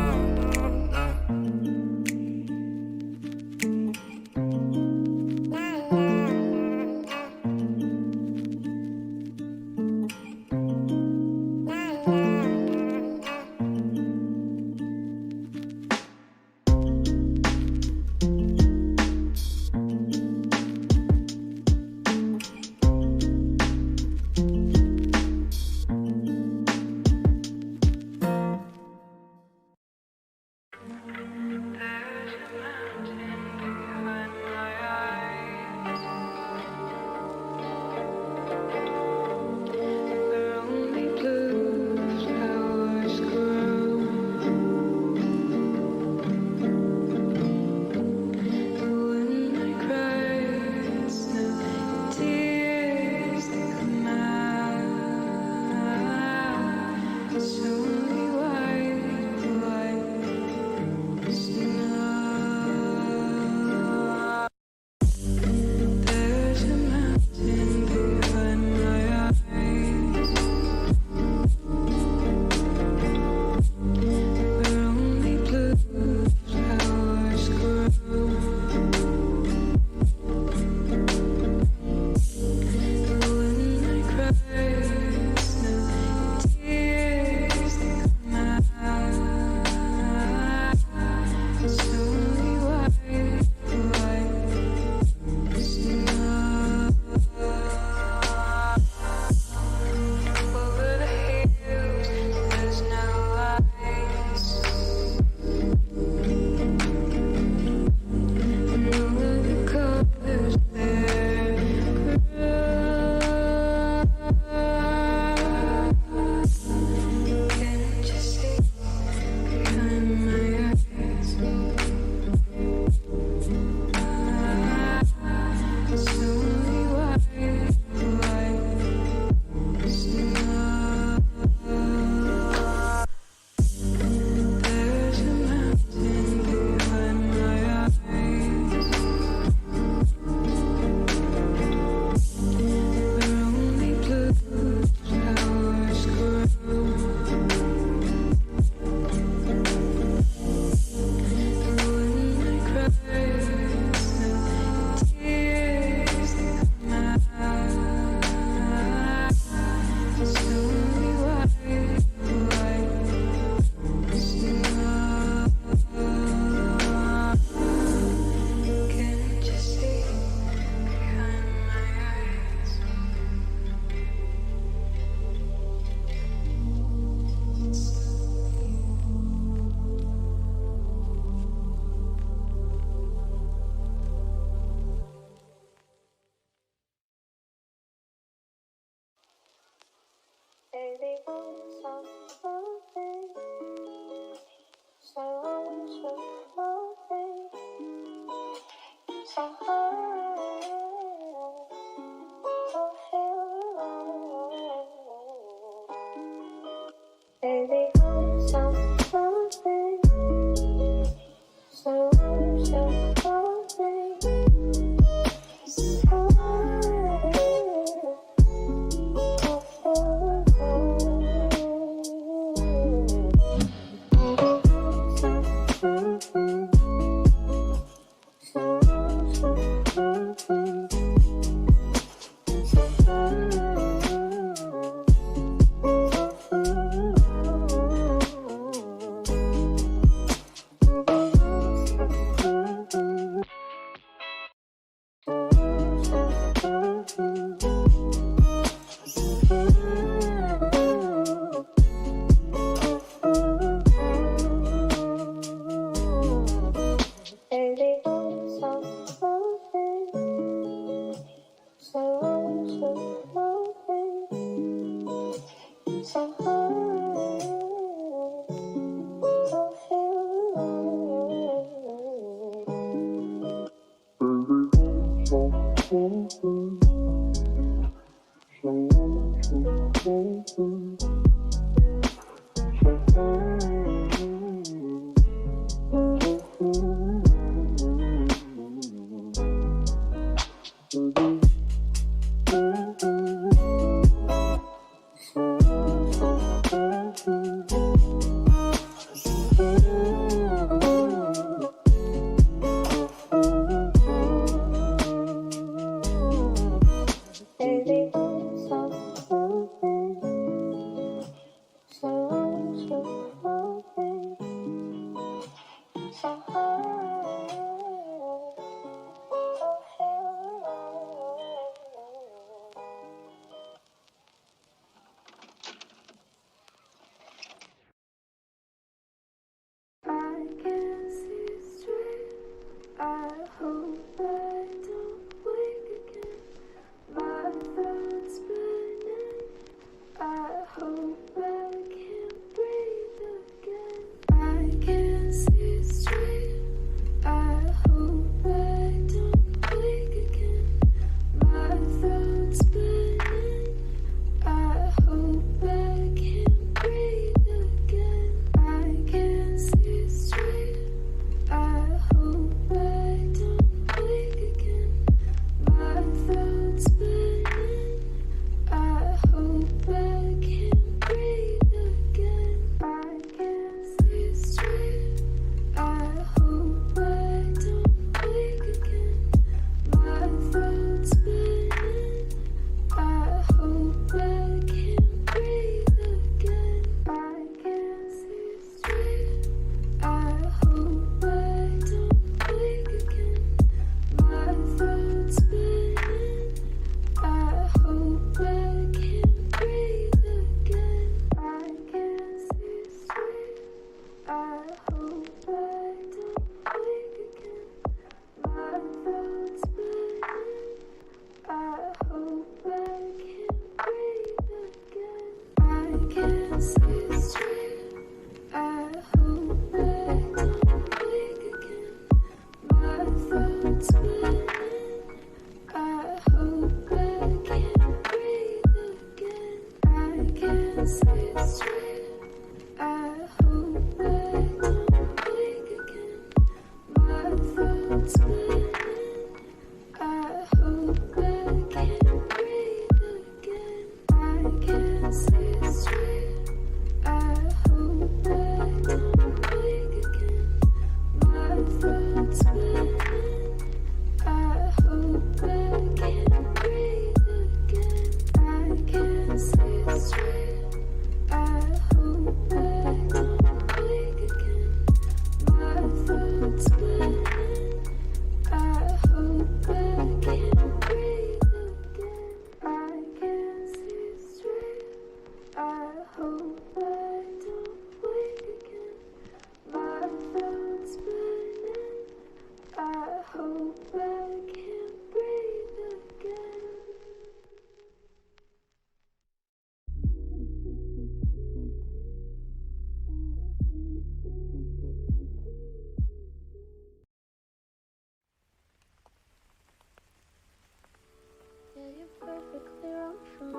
Perfectly wrong for me,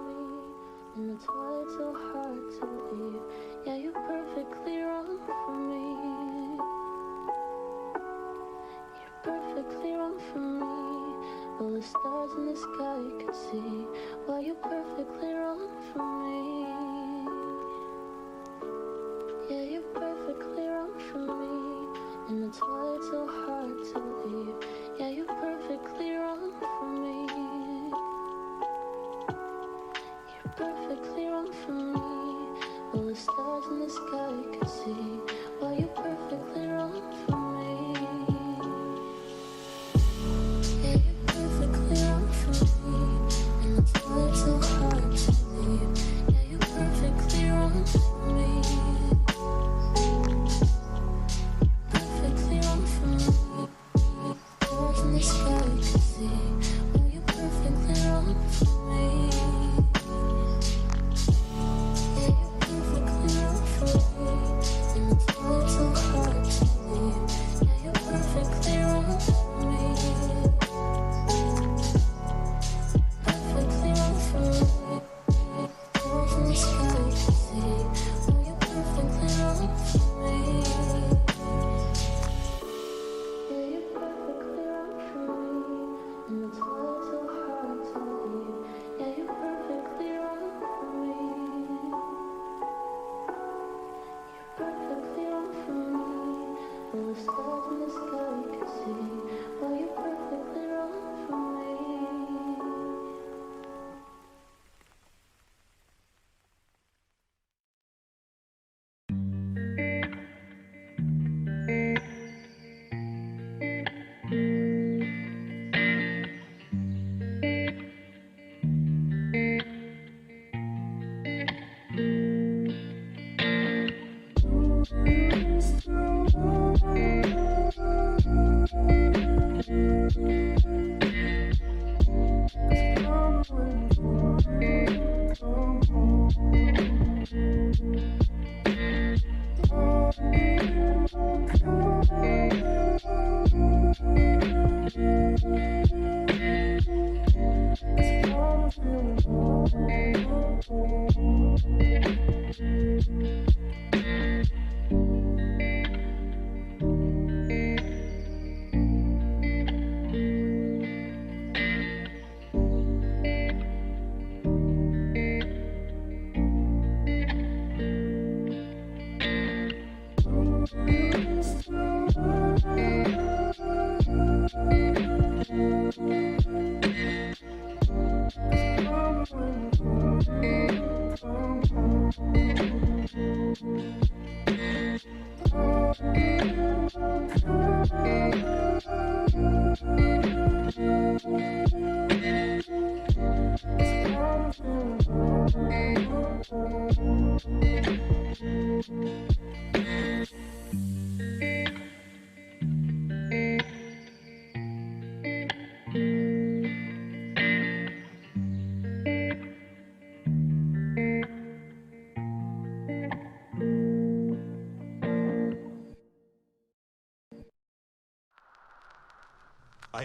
and that's why it's so hard to leave. Yeah, you're perfectly wrong for me. You're perfectly wrong for me. All the stars in the sky could see. Why you're perfectly wrong for me. Yeah, you're perfectly wrong for me, and that's why it's so hard to leave. Yeah, you're perfectly wrong for me. Perfectly wrong for me. All the stars in the sky could see. Why you're perfectly wrong for me. Yeah, you're perfectly wrong for me, and that's why it's so hard to leave. Yeah, you're perfectly wrong for me. Perfectly wrong for me. Stars in the sky could see. Why you're perfectly wrong for me. Perfectly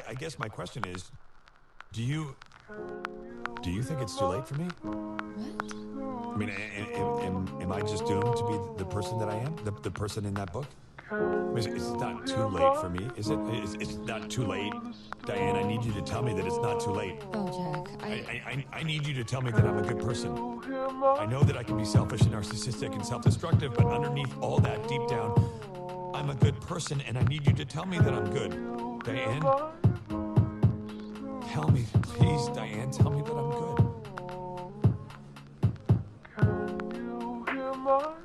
I guess my question is, do you think it's too late for me? What? I mean, am I just doomed to be the person that I am? The person in that book? I mean, it's not too late for me, is it? It's not too late. Diane, I need you to tell me that it's not too late. Oh, Jack, I need you to tell me that I'm a good person. I know that I can be selfish and narcissistic and self-destructive, but underneath all that, deep down, I'm a good person, and I need you to tell me that I'm good. Diane? Tell me, please, Diane, tell me that I'm good. Can you hear my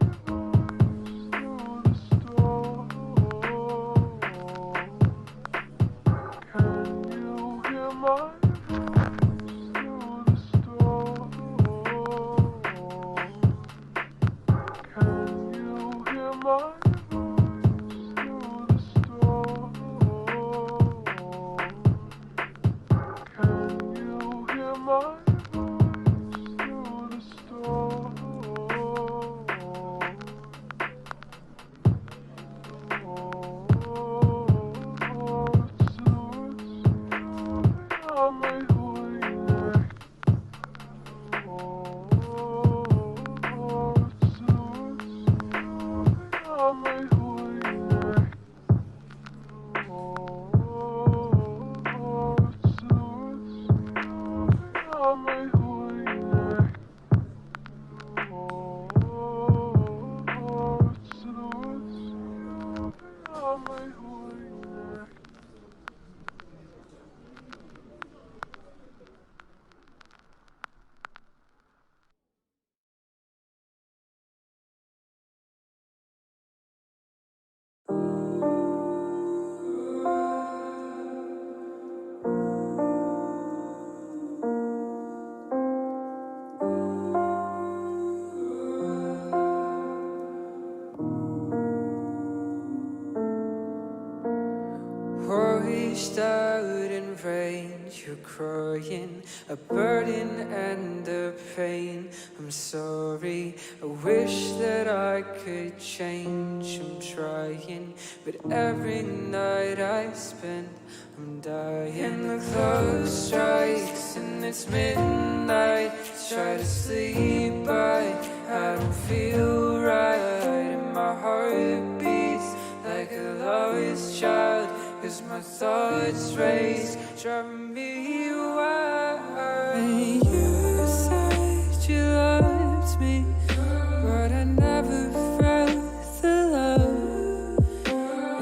Washed out in rain, you're crying, a burden and a pain. I'm sorry, I wish that I could change. I'm trying, but every night I spend, I'm dying. The clock strikes and it's midnight. Try to sleep, but I don't feel right. And my heart beats like a lost child. Cause my thoughts race, driving me wild. And you said you loved me, but I never felt the love.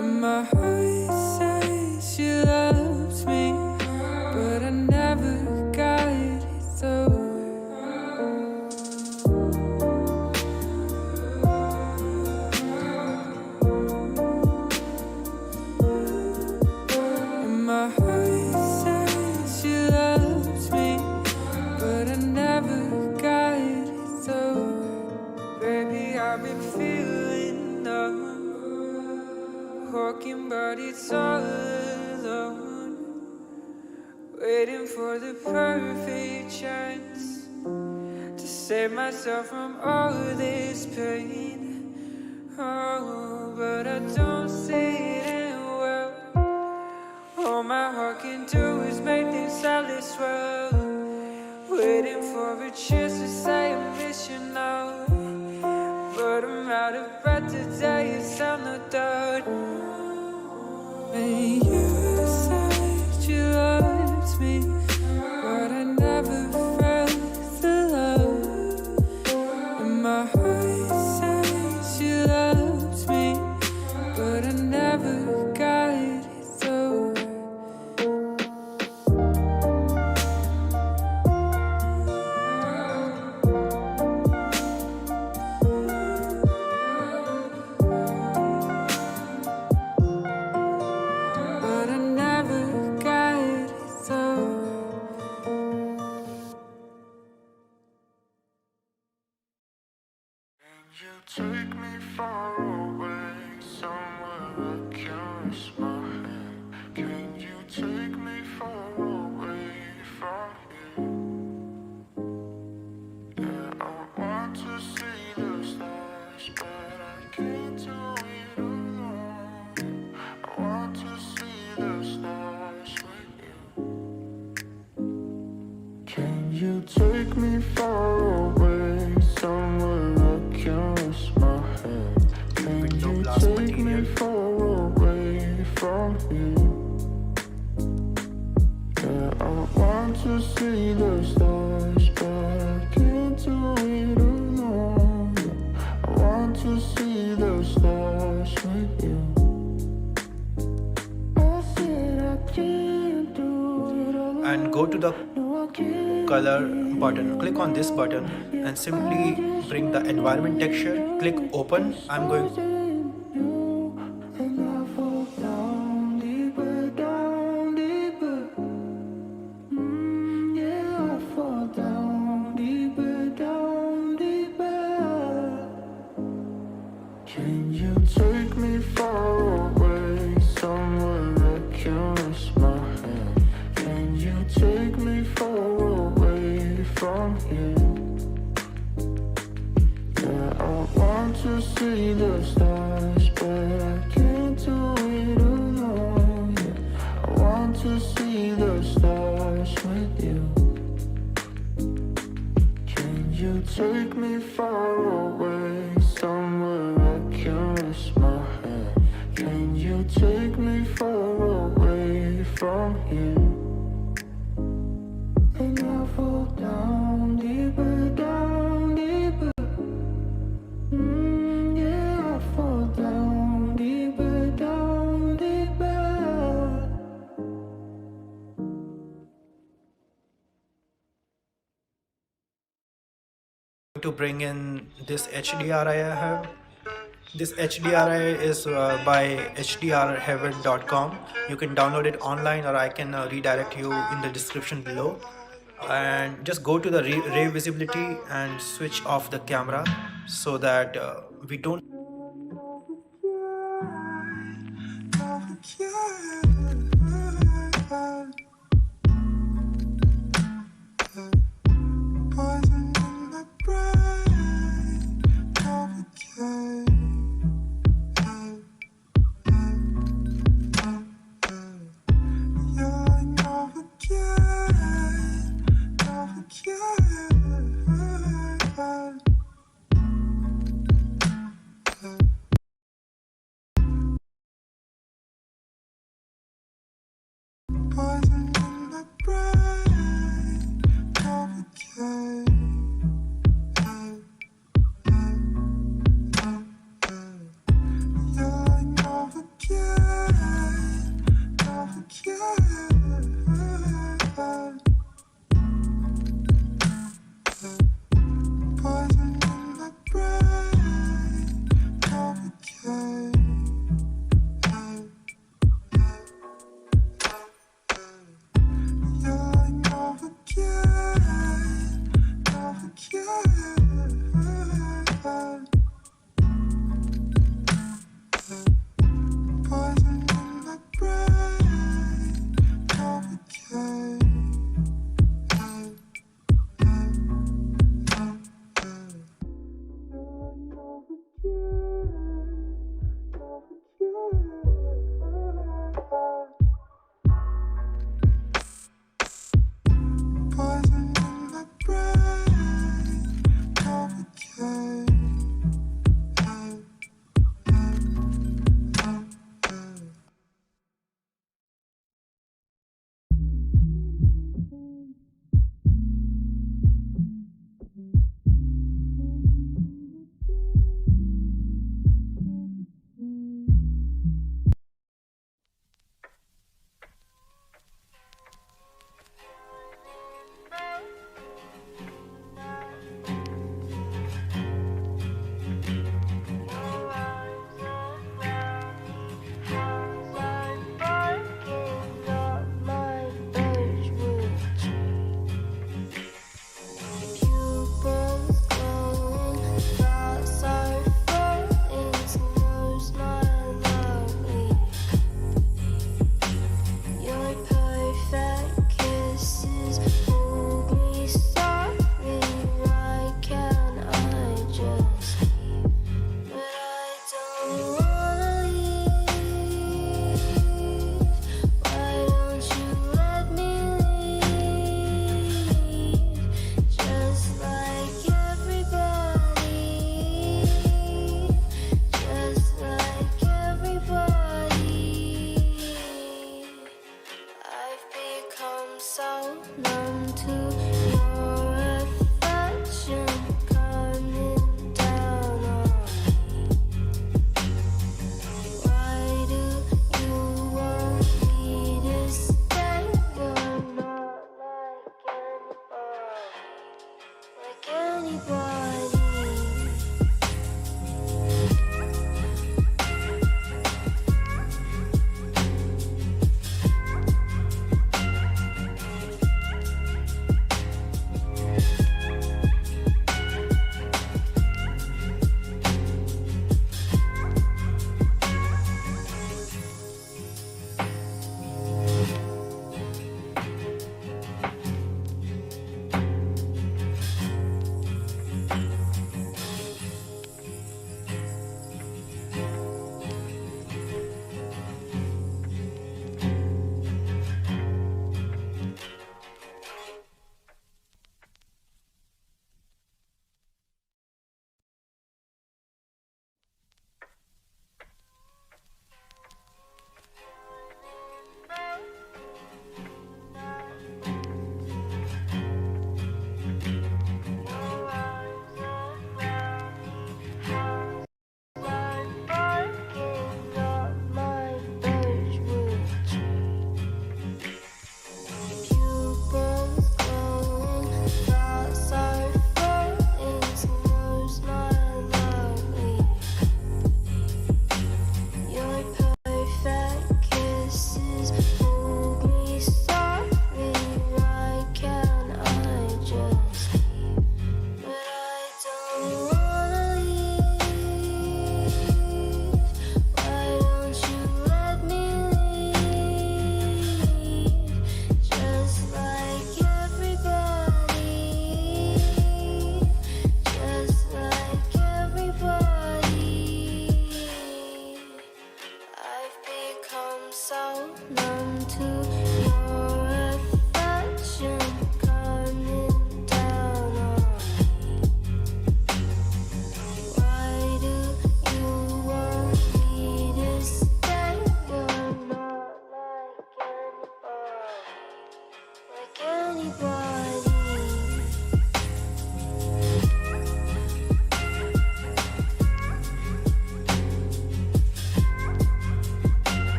And my heart says you loved me, but I never got it though. My heart says you loved me, but I never got it though. Baby, I've been feeling numb, walking but it's all alone, waiting for the perfect chance to save myself from all this pain. Oh, but I don't see it end well. All my heart can do is make things sadly swell. Waiting for a chance to say I miss you now. But I'm out of breath today, it's on the dirt. And you said you loved me, but I never felt the love. And my heart says you loved me, but I never got it through. But I never got it through. Take me far away, somewhere I can rest my hand. Can you take me far away from here? Yeah, I want to see the stars, but I can't do it alone. I want to see the stars with you. Can you take me far away, somewhere I can rest my head? Can you take me far away from here? Yeah, I want to see the stars, but I can't do it alone. I want to see the stars with you. I said I can't do it alone. And go to the color button, click on this button and simply bring the environment texture, click open. I'm going And I fall down deeper, down deeper. Yeah, I fall down deeper, down deeper. Can you take me far away, somewhere I can rest my hand? Can you take me far away from here? Yeah, I want to see the stars, but I can't do it alone. Yeah, I want to see the stars with you. Can you take me far away, somewhere I can rest my head? Can you take me far away from here? And I fall down deeper, down deeper. Yeah, I fall down deeper, down deeper. to bring in this HDRI I have. This HDRI is by hdrheaven.com. You can download it online, or I can redirect you in the description below. And just go to the ray visibility and switch off the camera so that we don't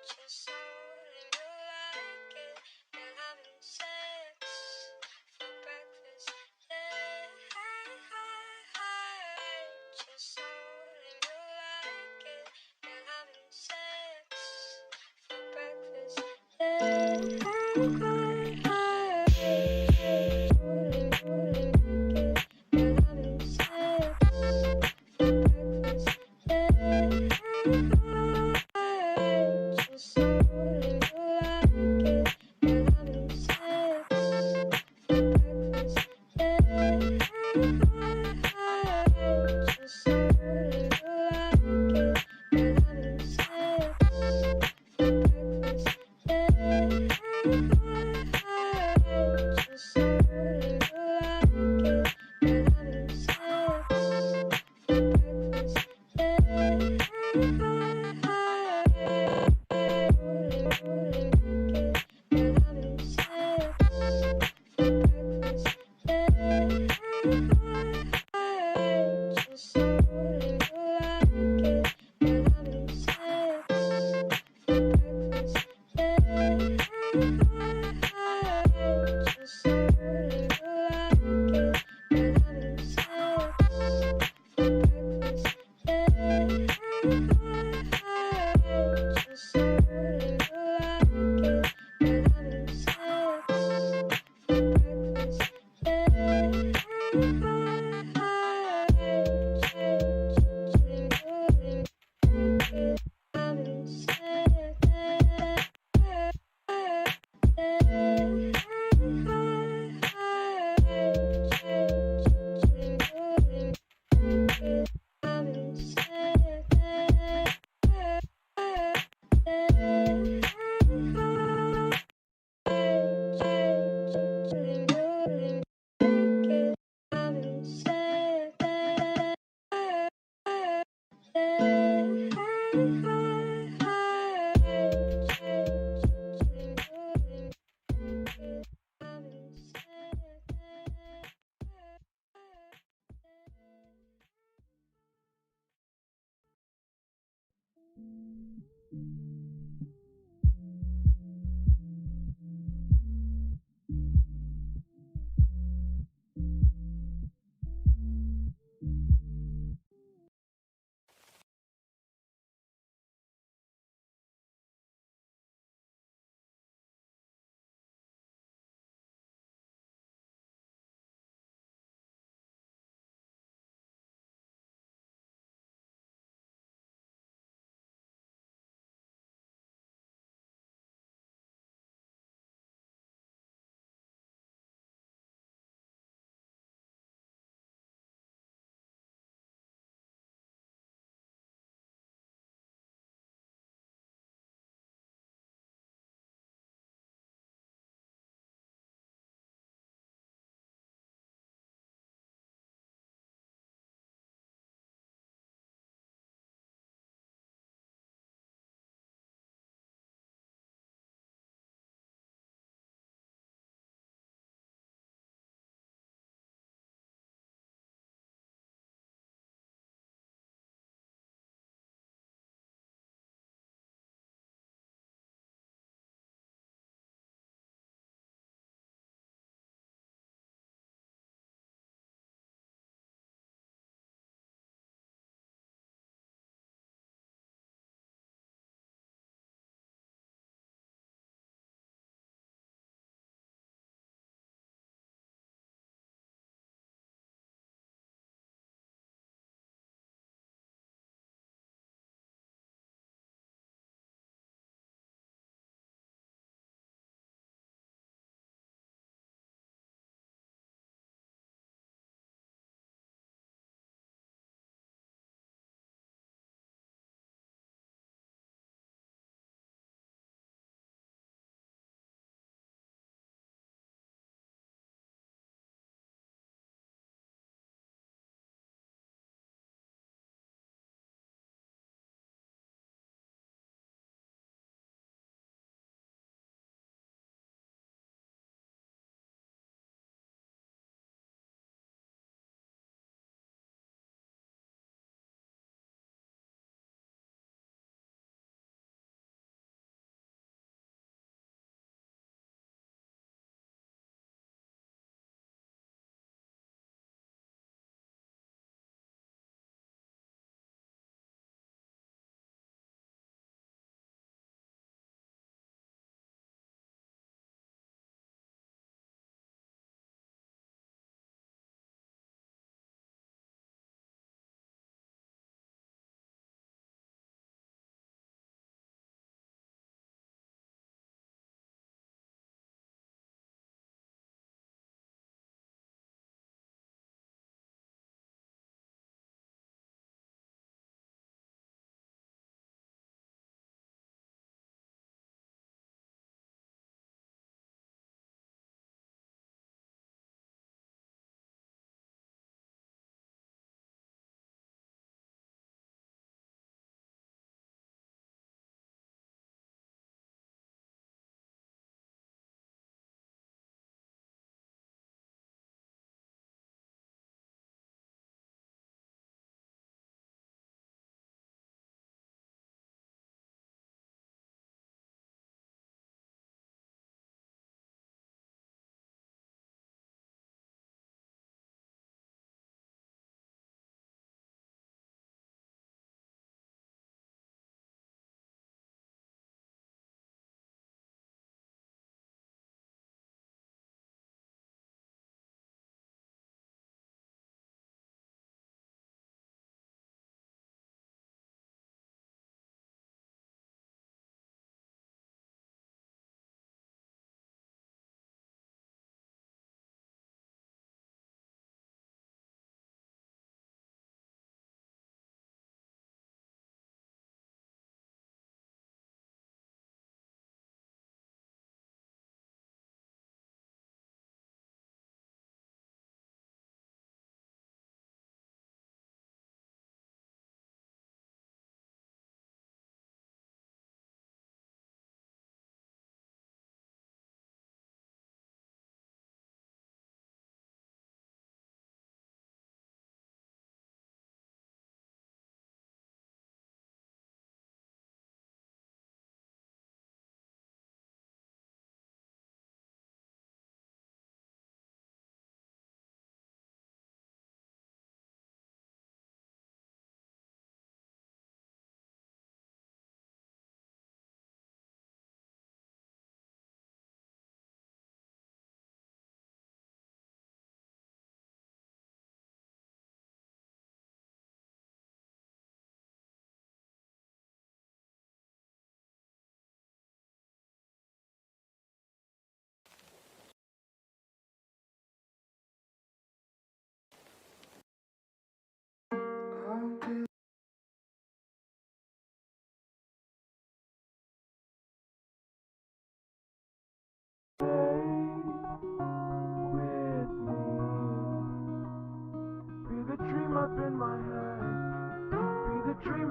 Just sounding like it. They're having sex for breakfast. Yeah, just sounding like it. They're having sex for breakfast.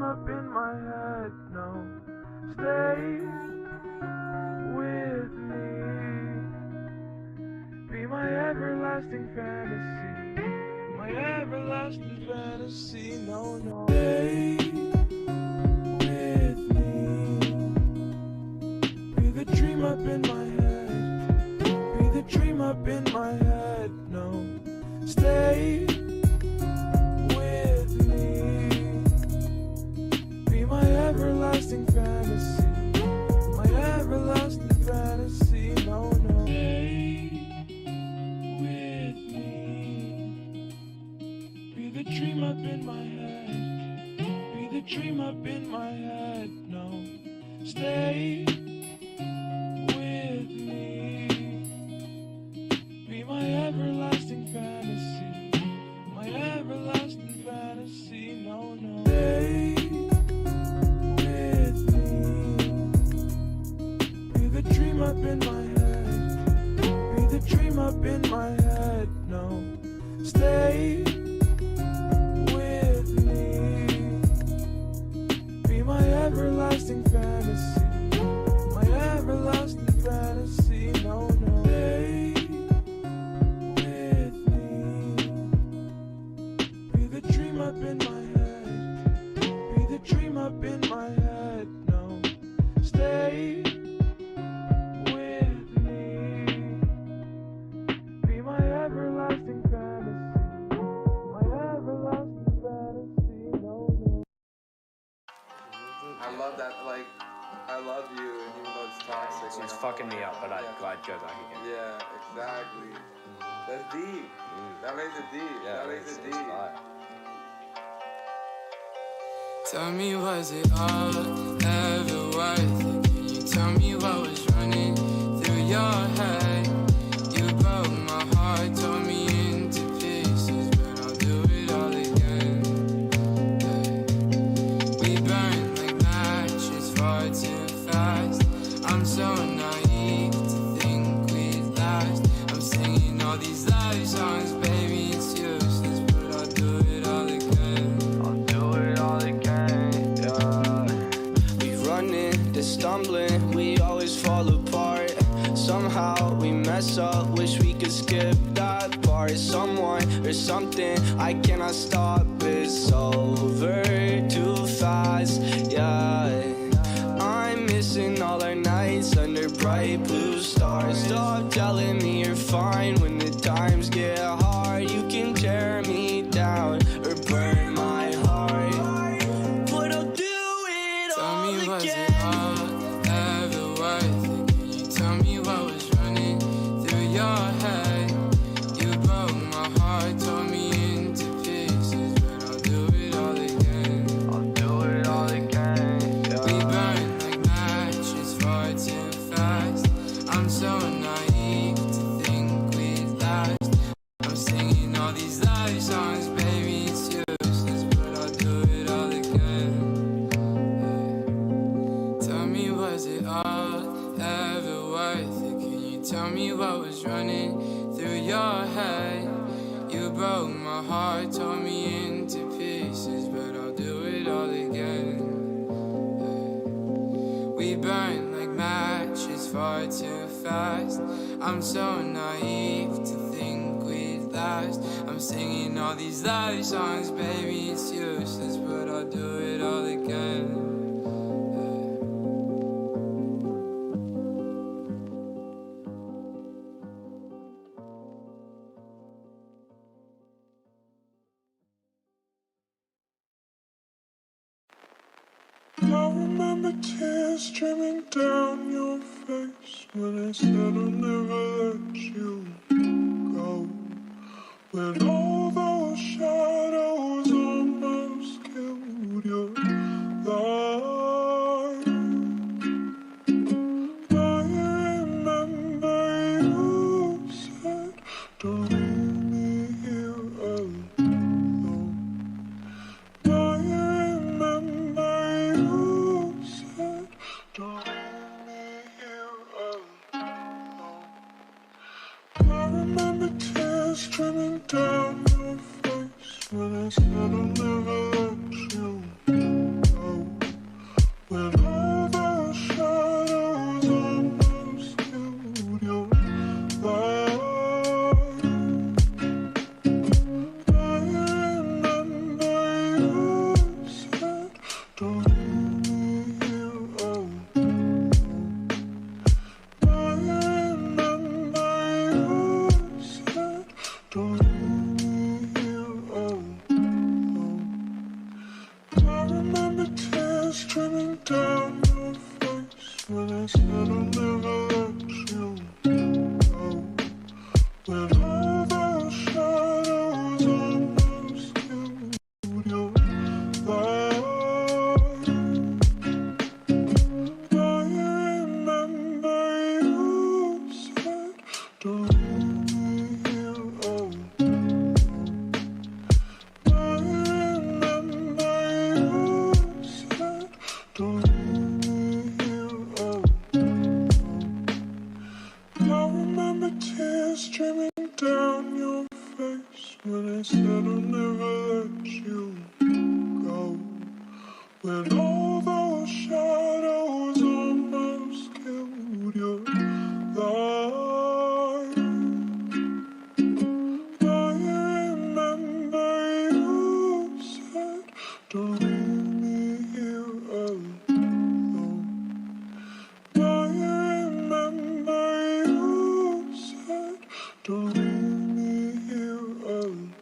up in my head, no. Stay with me. Be my everlasting fantasy. My everlasting fantasy, no, no. Stay with me. Be the dream up in my head. Be the dream up in my head, no. Stay with me. Be my everlasting fantasy. My everlasting fantasy, no, no. Stay with me. Be the dream up in my head. Be the dream up in my head, no. Stay with me. Be my everlasting fantasy. My everlasting fantasy, no, no. Stay with me. Be the dream up in my head. Be the dream up in my head, no. Stay with me. Be my everlasting fantasy. My everlasting fantasy, no, no. Stay with me. Be the dream up in my head. Be the dream up in my head, no. Stay with me. Be my everlasting fantasy. My everlasting fantasy, no, no. I love that, like, I love you, and even though it's toxic. It's fucking me up, but I'd go back again. Yeah, exactly. That's deep. That makes it deep. Yeah, that makes it deep. Tell me, was it all ever worth it? Can you tell me what was running through your head? You broke my heart, tore me into pieces, but I'll do it all again. We burn like matches far too fast. I'm so naive to think we'd last. I'm singing all these love songs, baby, it's useless, but I'll do it all again. I'll do it all again, yeah. We running, they're stumbling, we always fall apart. Somehow we mess up, wish we could skip that part. Someone or something, I cannot stop, it's over too fast, yeah. I'm missing all our nights under bright blue stars. Stop telling me you're fine when the times get hard. You can tear me down or burn my heart, but I'll do it all again. Tell me, was it all ever worth it? Can you tell me what was running through your head? You broke my heart, tore me into pieces, but I'll do it all again. I'll do it all again, yeah. We burn like matches far too fast. I'm so naive to think we'd last. I'm singing all these love songs, baby, it's useless, but I'll do it all again. Tell me, was it all ever worth it? Can you tell me what was running through your head? You broke my heart, tore me into pieces, but I'll do it all again. We burn like matches far too fast. I'm so naive to think we'd last. I'm singing all these love songs, baby, it's useless, but I'll do it all again. I remember tears streaming down your face when I said I'll never let you go. When all those shadows almost killed your life, I remember you said, don't leave me here alone. I remember you said, don't leave me here alone. I remember tears streaming down your face when I said streaming down your face when I said I'll never let you go. When all those shadows almost killed your light. I remember you said, don't leave me here alone. I remember you said, don't leave me here alone. I remember tears streaming down your face when I said I'll never let you go. When all those shadows almost killed your light. I remember you said, don't leave me here alone. I remember you said, don't leave me here alone.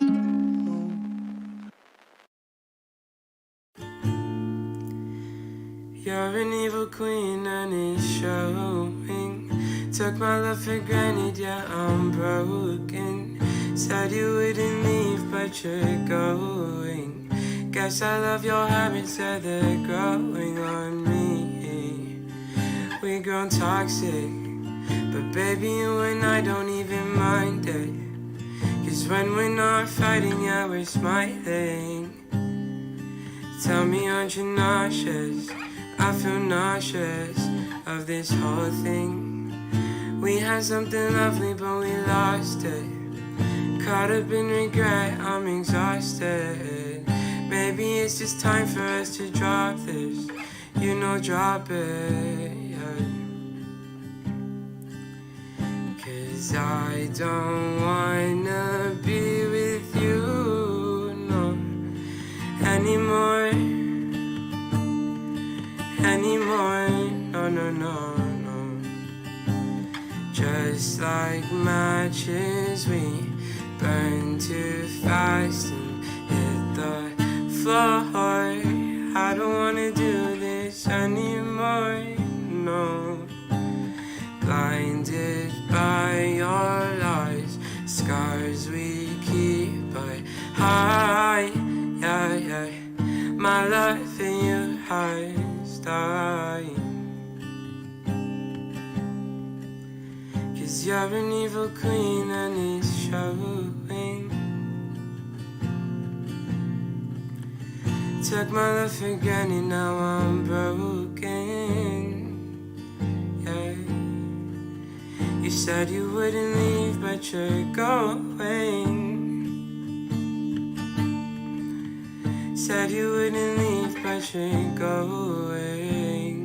You're an evil queen and it's showing. Took my love for granted, yeah, I'm broken. Said you wouldn't leave, but you're going. Guess I love your habits, yeah, they're growing on me. We grown toxic, but baby, you and I don't even mind it. 'Cause when we're not fighting, yeah, we're smiling. Tell me, aren't you nauseous? I feel nauseous of this whole thing. We had something lovely, but we lost it. Caught up in regret, I'm exhausted. Maybe it's just time for us to drop this. You know, drop it, yeah. 'Cause I don't wanna be with you, no, anymore. Anymore, no, no, no, no. Just like matches, we burn too fast and hit the floor. I don't wanna do this anymore, no. Blinded by your lies, scars we keep, but high, yeah, yeah. My love for you has died. 'Cause you're an evil queen and it's showing. Took my love for granted, now I'm broken, yeah. You said you wouldn't leave, but you're going. Said you wouldn't leave, but you're going.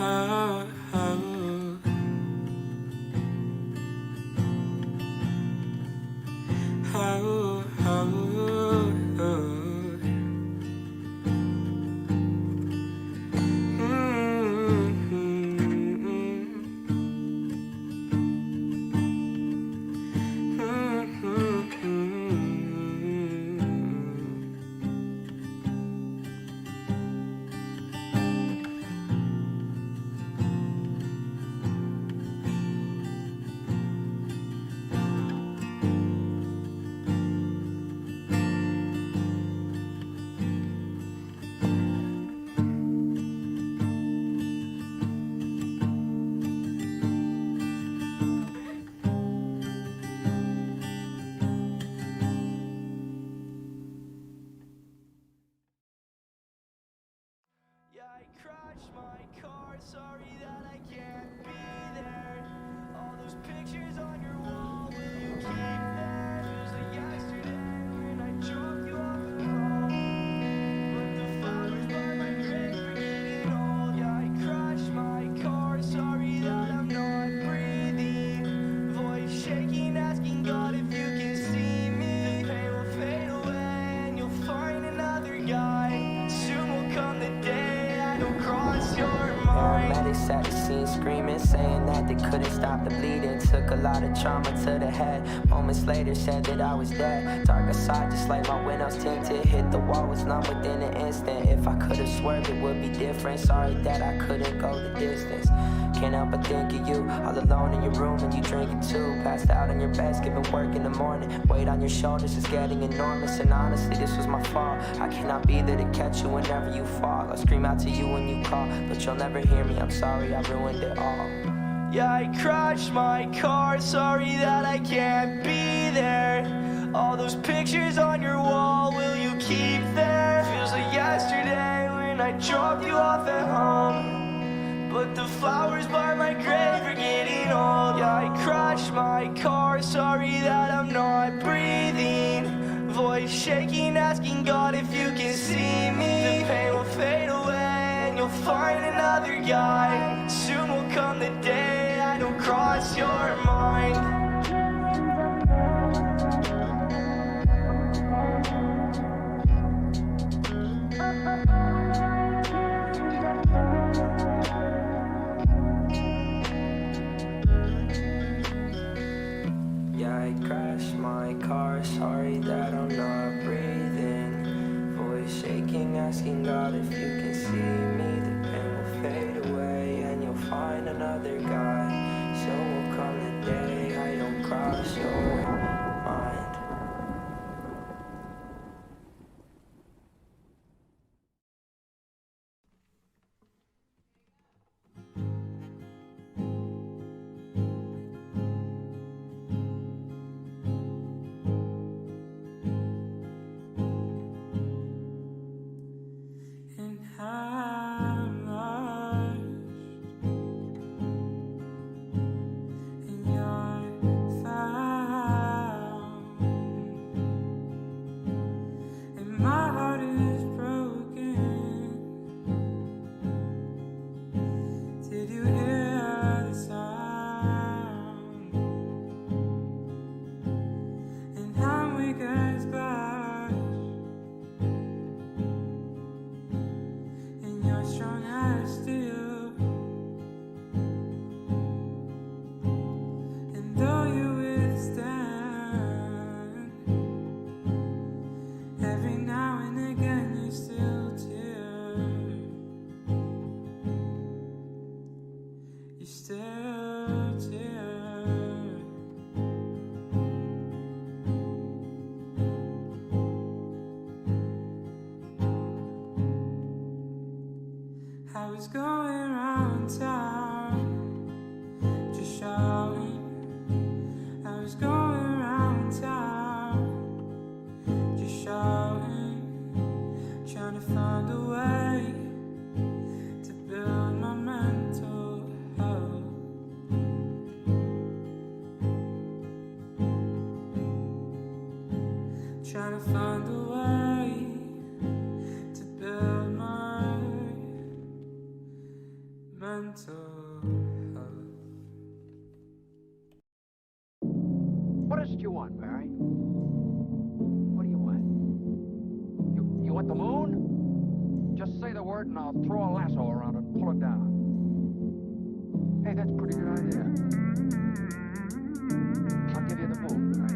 Oh, oh. Oh, oh, oh. Satisfied. seen screaming, saying that they couldn't stop the bleeding. Took a lot of trauma to the head. Moments later said that I was dead. Darker side, just like my windows tinted. Hit the wall, was numb within an instant. If I could've swerved, it would be different. Sorry that I couldn't go the distance. Can't help but think of you, all alone in your room and you drinking too. Passed out on your bed, skipping work in the morning. Weight on your shoulders is getting enormous, and honestly, this was my fault. I cannot be there to catch you whenever you fall. I'll scream out to you when you call, but you'll never hear me. I'm sorry, I ruined it all. Yeah, I crashed my car, sorry that I can't be there. All those pictures on your wall, will you keep there? Feels like yesterday when I dropped you off at home, but the flowers by my grave are getting old. Yeah, I crashed my car, sorry that I'm not breathing. Voice shaking, asking God if you can see me. The pain will fade away and you'll find another guy. Soon will come the day I don't cross your mind. Sorry that I'm not breathing. Voice shaking, asking God if you can see me. The pain will fade away and you'll find another guy. Soon will come the day I don't cross your mind. I was going around town, just shouting. I was going around town, just shouting, trying to find a way to build my mental health. Trying to find a way to build my mental health. What is it you want, Barry? What do you want? You want the moon? Just say the word and I'll throw a lasso around it and pull it down. Hey, that's a pretty good idea. I'll give you the moon, Barry.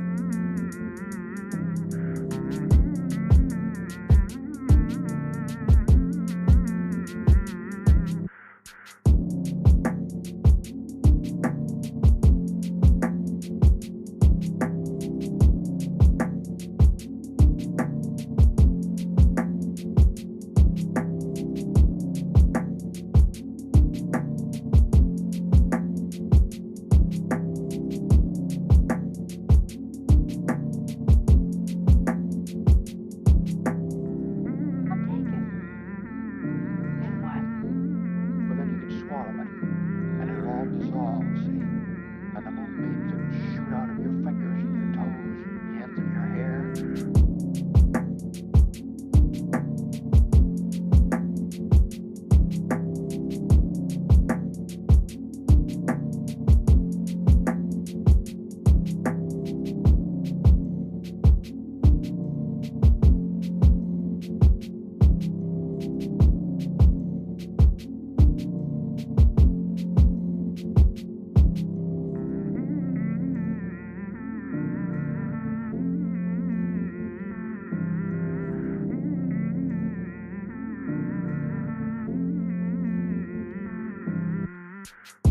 Bye.